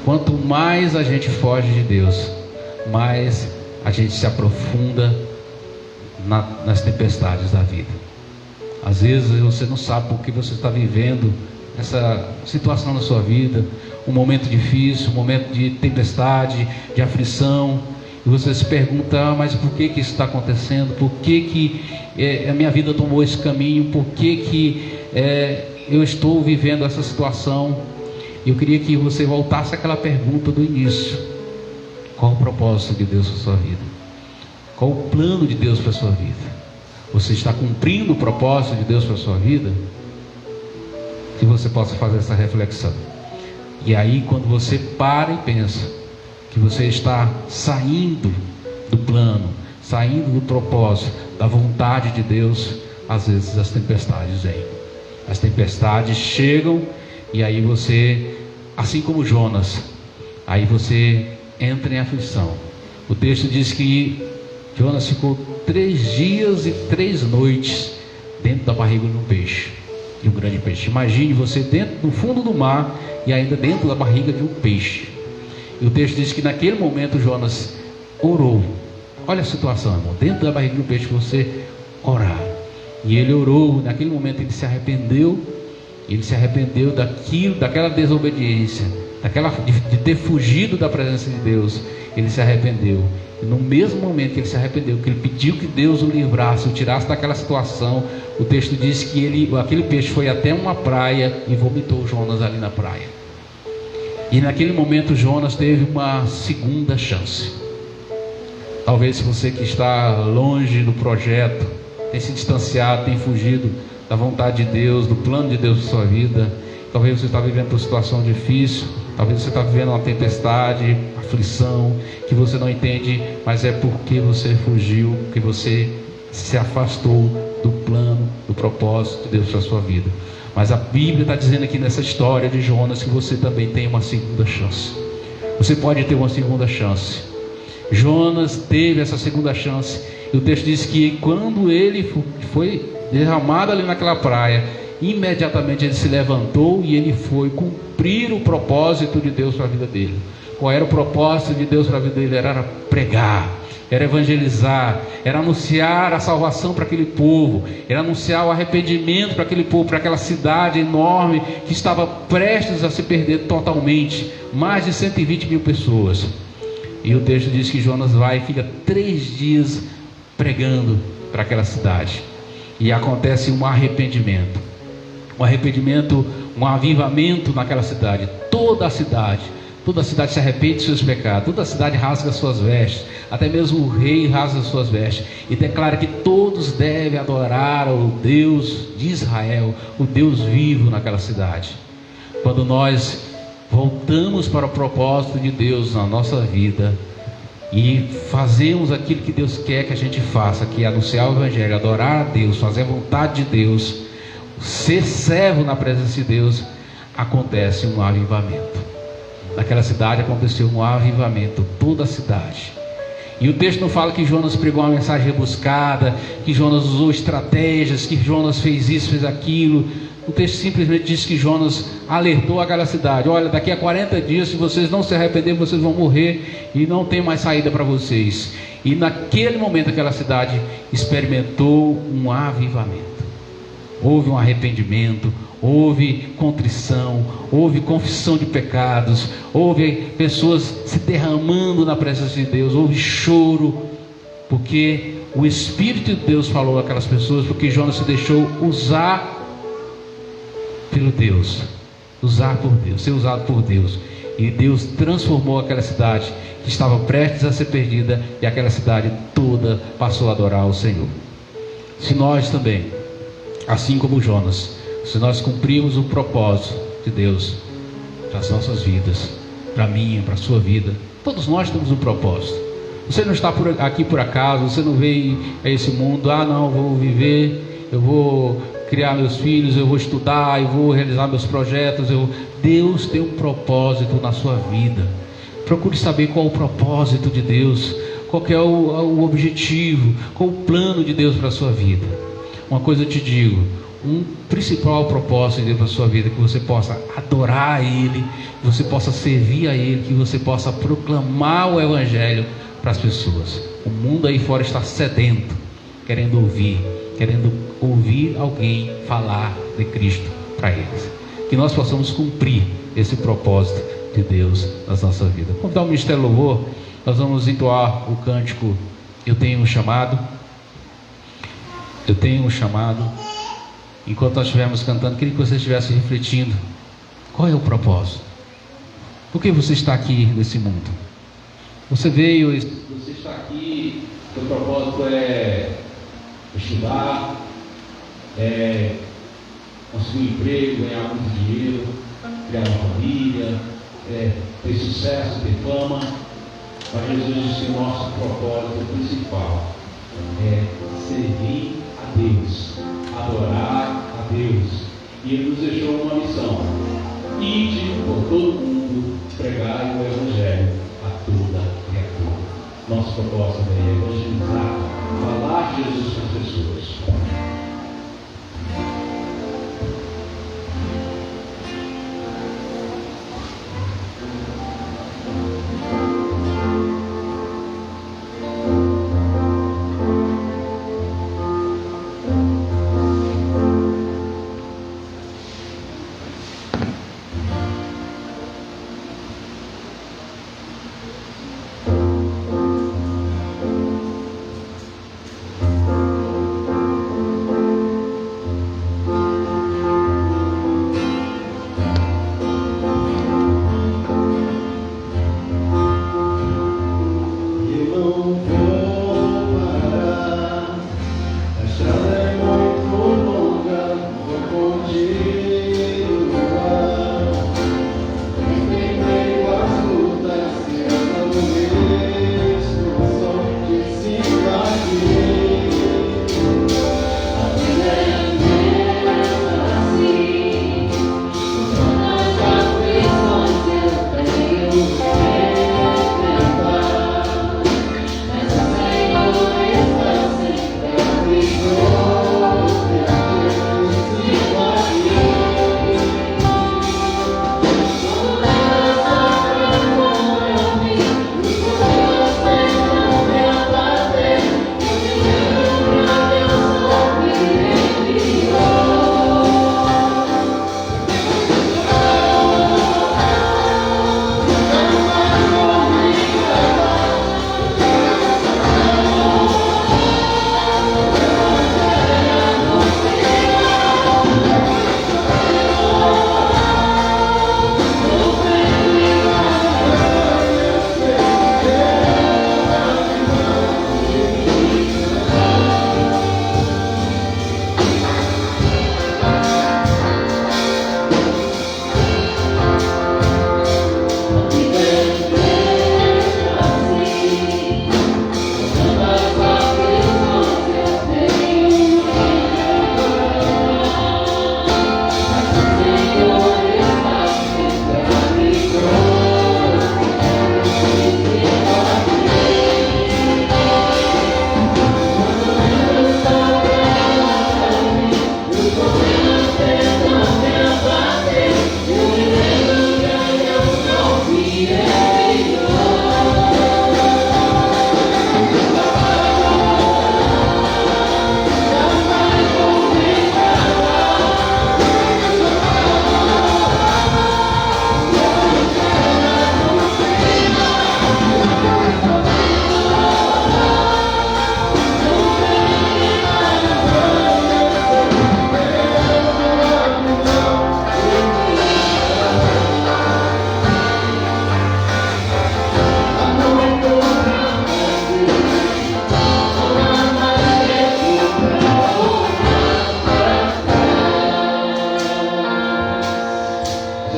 Quanto mais a gente foge de Deus, mais a gente se aprofunda nas tempestades da vida. Às vezes você não sabe por que você está vivendo essa situação na sua vida, um momento difícil, um momento de tempestade, de aflição, e você se pergunta, mas por que isso está acontecendo? Por que a minha vida tomou esse caminho? Por que eu estou vivendo essa situação? Eu queria que você voltasse àquela pergunta do início: qual o propósito de Deus para a sua vida? Qual o plano de Deus para a sua vida? Você está cumprindo o propósito de Deus para a sua vida? Que você possa fazer essa reflexão. E aí, quando você para e pensa que você está saindo do plano, saindo do propósito, da vontade de Deus, às vezes as tempestades vêm. As tempestades chegam, e aí você, assim como Jonas, aí você entra em aflição. O texto diz que Jonas ficou 3 dias e 3 noites dentro da barriga de um peixe, de um grande peixe. Imagine você dentro do fundo do mar e ainda dentro da barriga de um peixe. E o texto diz que naquele momento Jonas orou. Olha a situação, irmão. Dentro da barriga de um peixe você orar. E ele orou. Naquele momento ele se arrependeu. Ele se arrependeu daquela desobediência, de ter fugido da presença de Deus. Ele se arrependeu. E no mesmo momento que ele se arrependeu, que ele pediu que Deus o livrasse, o tirasse daquela situação, o texto diz que aquele peixe foi até uma praia e vomitou Jonas ali na praia. E naquele momento Jonas teve uma segunda chance. Talvez você que está longe do projeto, tem se distanciado, tem fugido da vontade de Deus, do plano de Deus para sua vida. Talvez você está vivendo uma situação difícil, talvez você está vivendo uma tempestade, aflição, que você não entende, mas é porque você fugiu, porque você se afastou do plano, do propósito de Deus para sua vida. Mas a Bíblia está dizendo aqui nessa história de Jonas que você também tem uma segunda chance. Você pode ter uma segunda chance. Jonas teve essa segunda chance, e o texto diz que quando ele foi derramado ali naquela praia, imediatamente ele se levantou e ele foi cumprir o propósito de Deus para a vida dele. Qual era o propósito de Deus para a vida dele? Era pregar, era evangelizar, era anunciar a salvação para aquele povo, era anunciar o arrependimento para aquele povo, para aquela cidade enorme que estava prestes a se perder totalmente. Mais de 120 mil pessoas. E o texto diz que Jonas vai e fica 3 dias pregando para aquela cidade. E acontece um arrependimento, um avivamento naquela cidade. Toda a cidade se arrepende de seus pecados, toda a cidade rasga suas vestes, até mesmo o rei rasga suas vestes, e declara que todos devem adorar o Deus de Israel, o Deus vivo naquela cidade. Quando nós voltamos para o propósito de Deus na nossa vida, e fazemos aquilo que Deus quer que a gente faça, que é anunciar o Evangelho, adorar a Deus, fazer a vontade de Deus, ser servo na presença de Deus, acontece um avivamento. Naquela cidade aconteceu um avivamento, toda a cidade. E o texto não fala que Jonas pregou uma mensagem rebuscada, que Jonas usou estratégias, que Jonas fez isso, fez aquilo. O texto simplesmente diz que Jonas alertou aquela cidade: olha, daqui a 40 dias, se vocês não se arrependerem, vocês vão morrer e não tem mais saída para vocês. E naquele momento aquela cidade experimentou um avivamento. Houve um arrependimento, houve contrição, houve confissão de pecados, houve pessoas se derramando na presença de Deus, houve choro, porque o Espírito de Deus falou àquelas pessoas, porque Jonas se deixou usar pelo Deus, usar por Deus, ser usado por Deus, e Deus transformou aquela cidade que estava prestes a ser perdida, e aquela cidade toda passou a adorar ao Senhor. Se nós também, assim como Jonas, se nós cumprirmos o propósito de Deus para as nossas vidas, para a minha, para a sua vida, todos nós temos um propósito. Você não está aqui por acaso, você não veio a esse mundo, não, vou viver, eu vou criar meus filhos, eu vou estudar, eu vou realizar meus projetos. Deus tem um propósito na sua vida. Procure saber qual é o propósito de Deus, qual que é o objetivo, qual o plano de Deus para a sua vida. Uma coisa eu te digo, um principal propósito de Deus para a sua vida, que você possa adorar a Ele, que você possa servir a Ele, que você possa proclamar o Evangelho para as pessoas. O mundo aí fora está sedento, querendo ouvir alguém falar de Cristo para eles. Que nós possamos cumprir esse propósito de Deus nas nossas vidas. Vamos dar o Ministério Louvor, nós vamos entoar o cântico Eu Tenho um Chamado. Eu tenho um chamado. Enquanto nós estivermos cantando, queria que você estivesse refletindo: qual é o propósito? Por que você está aqui nesse mundo? Você está aqui, o propósito é estudar, conseguir um emprego, ganhar muito dinheiro, criar uma família, ter sucesso, ter fama. Mas Jesus disse que o nosso propósito principal é servir a Deus, adorar a Deus. E Ele nos deixou uma missão: ide por todo mundo, pregai o Evangelho a toda criatura. Nosso propósito é evangelizar, falar de Jesus para as pessoas.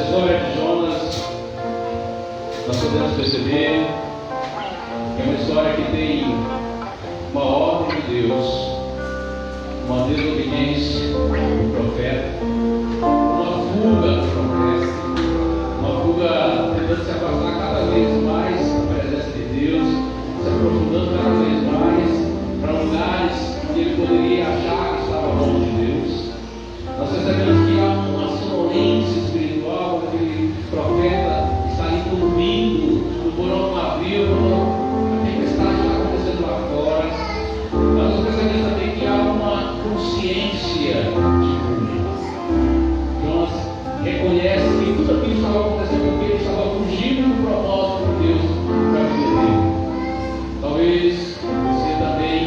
história de Jonas, nós podemos perceber que é uma história que tem uma ordem de Deus, uma desobediência do profeta, uma fuga do profeta, uma fuga tentando se afastar cada vez mais da presença de Deus, se aprofundando cada vez mais para lugares que ele poderia achar que estava longe de Deus. Nós percebemos que há uma sonolência espiritual quando aquele profeta está ali dormindo no porão do navio, a tempestade está acontecendo lá fora. Nós percebemos também que há uma consciência de culpa. Jonas reconhece que tudo aquilo estava acontecendo porque ele estava fugindo do propósito de Deus para a vida dele. Talvez você também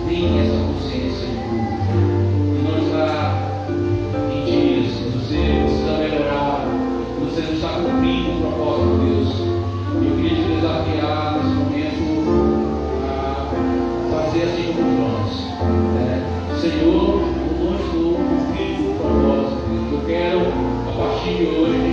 tenha essa consciência de culpa e não está em dias que você precisa melhorar, que você não está cumprindo o propósito de Deus. Eu queria te desafiar nesse momento a fazer assim como Jonas. Senhor, eu não estou cumprindo o propósito de Deus. Eu quero, a partir de hoje,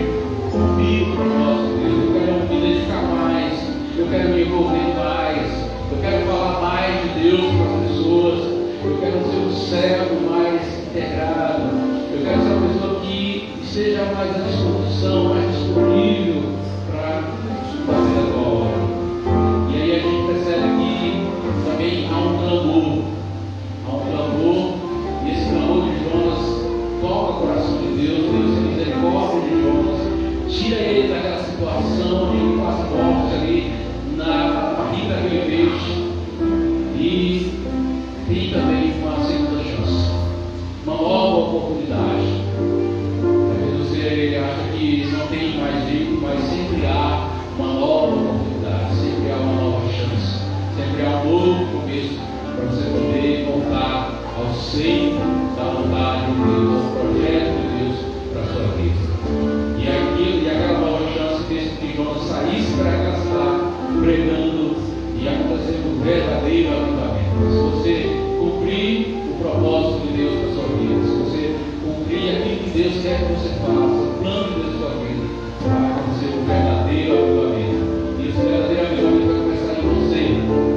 cumprir o propósito de Deus. Eu quero me dedicar mais. Eu quero me envolver mais. Eu quero falar mais de Deus para as pessoas. Eu quero ser um servo mais integrado. Eu quero ser uma pessoa que esteja mais à disposição, mais disponível para fazer a tua obra. E aí a gente percebe que também há um clamor. Há um clamor, e esse clamor de Jonas toca o coração de Deus. Deus tem misericórdia de Jonas, tira ele daquela situação de ele quase morte ali na barriga daquele peixe, e tem também uma segunda chance, uma nova oportunidade. Talvez você acha que não tem mais jeito, mas sempre há uma nova oportunidade, sempre há uma nova chance, sempre há um novo começo para você poder voltar ao centro da vontade de Deus, ao projeto de Deus para a sua vida. E aquela nova chance fez com que Jonas saísse para aquela cidade pregando e acontecendo um verdadeiro avivamento. Se você cumprir o propósito de Deus para a sua vida, se você cumprir aquilo que Deus quer que você faça, o plano de Deus para a sua vida, vai acontecer um verdadeiro avivamento. E esse verdadeiro avivamento vai começar em você,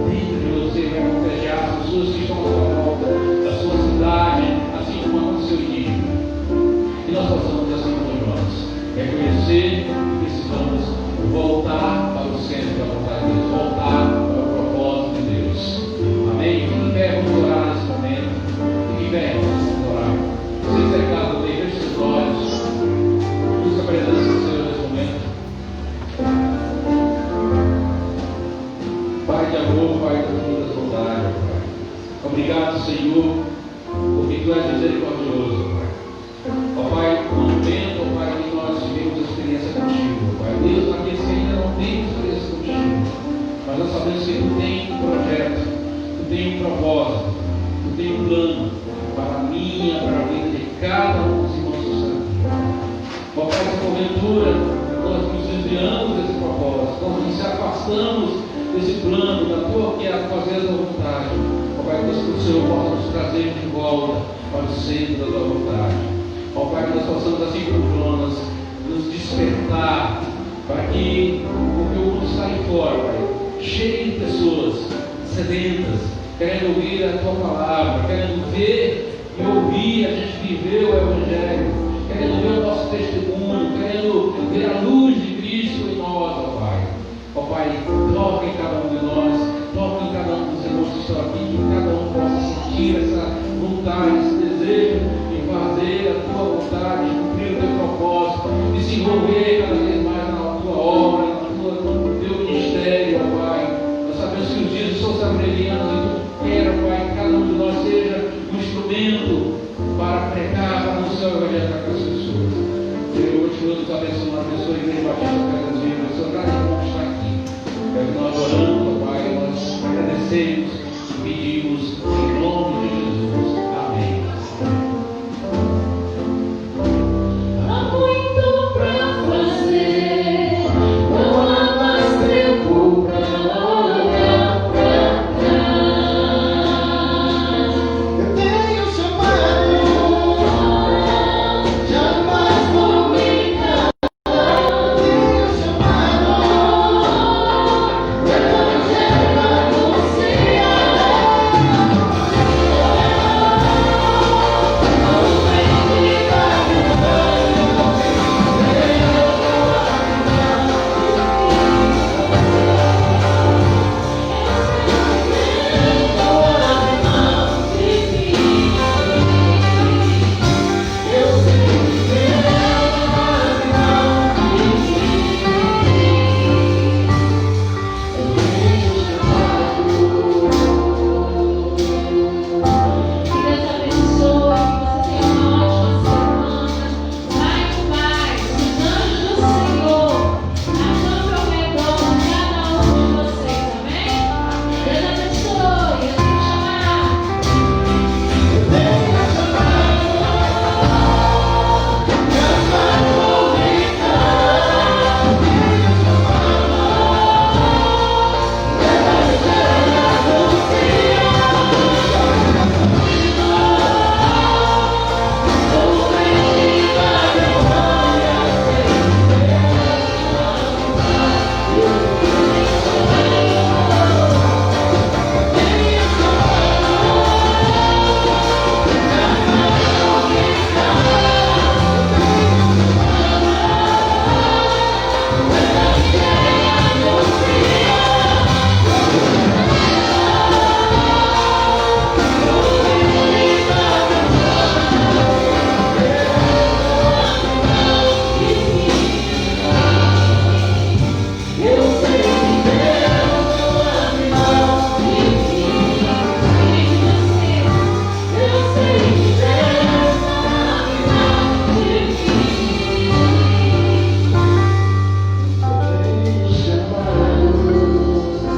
dentro de você, vai contagiar as pessoas que estão à sua volta, da sua cidade, assim como aconteceu em Nínive. E nós passamos assim como Jonas, reconhecer que precisamos voltar para o centro da vontade de Deus, voltar para o propósito de Deus. Amém? Fique em pé, vamos orar nesse momento. Fique em pé, vamos orar. Você que está em casa também, feche seus olhos. Busca a presença do Senhor nesse momento. Pai de amor, Pai de todas as bondades, Pai. Obrigado, Senhor, porque Tu és misericordioso, Pai. Ó Pai, no momento, ó Pai, que nós tivemos a experiência contigo, Pai. Deus, aqueles que ainda não têm experiência contigo, mas nós sabemos que Tu tem um projeto, Tu tem um propósito, Tu tem um plano para a minha, para a vida de cada um dos irmãos do céu. Ó Pai, se porventura nós nos desviamos desse propósito, nós nos afastamos desse plano da Tua, que é fazer a Tua vontade. Ó Pai, que o Senhor possa nos trazer de volta para o centro da Tua vontade. Ó Pai, que nós possamos, assim como Jonas, nos despertar para que, porque o mundo está aí fora, Pai, cheio de pessoas sedentas, querendo ouvir a Tua palavra, querendo ver e ouvir a gente viver o Evangelho, querendo ver o nosso testemunho, querendo ver a luz de Cristo em nós, ó Pai. Ó Pai, toca em cada um de nós, toca em cada um dos irmãos que estão aqui, que cada um possa sentir essa vontade, esse desejo de fazer a Tua vontade, cumprir o Teu propósito, de se envolver cada vez mais na Tua obra, no Teu ministério, ó Pai. Nós sabemos que os dias estão se abreviando e Tu quer, ó Pai, que cada um de nós seja um instrumento para pregar, para anunciar o Evangelho para as pessoas. Senhor, te nos abençoe, abençoe a Igreja Batista Pedras Vivas, abençoe cada irmão que está aqui. É que nós oramos, ó Pai, nós agradecemos e pedimos em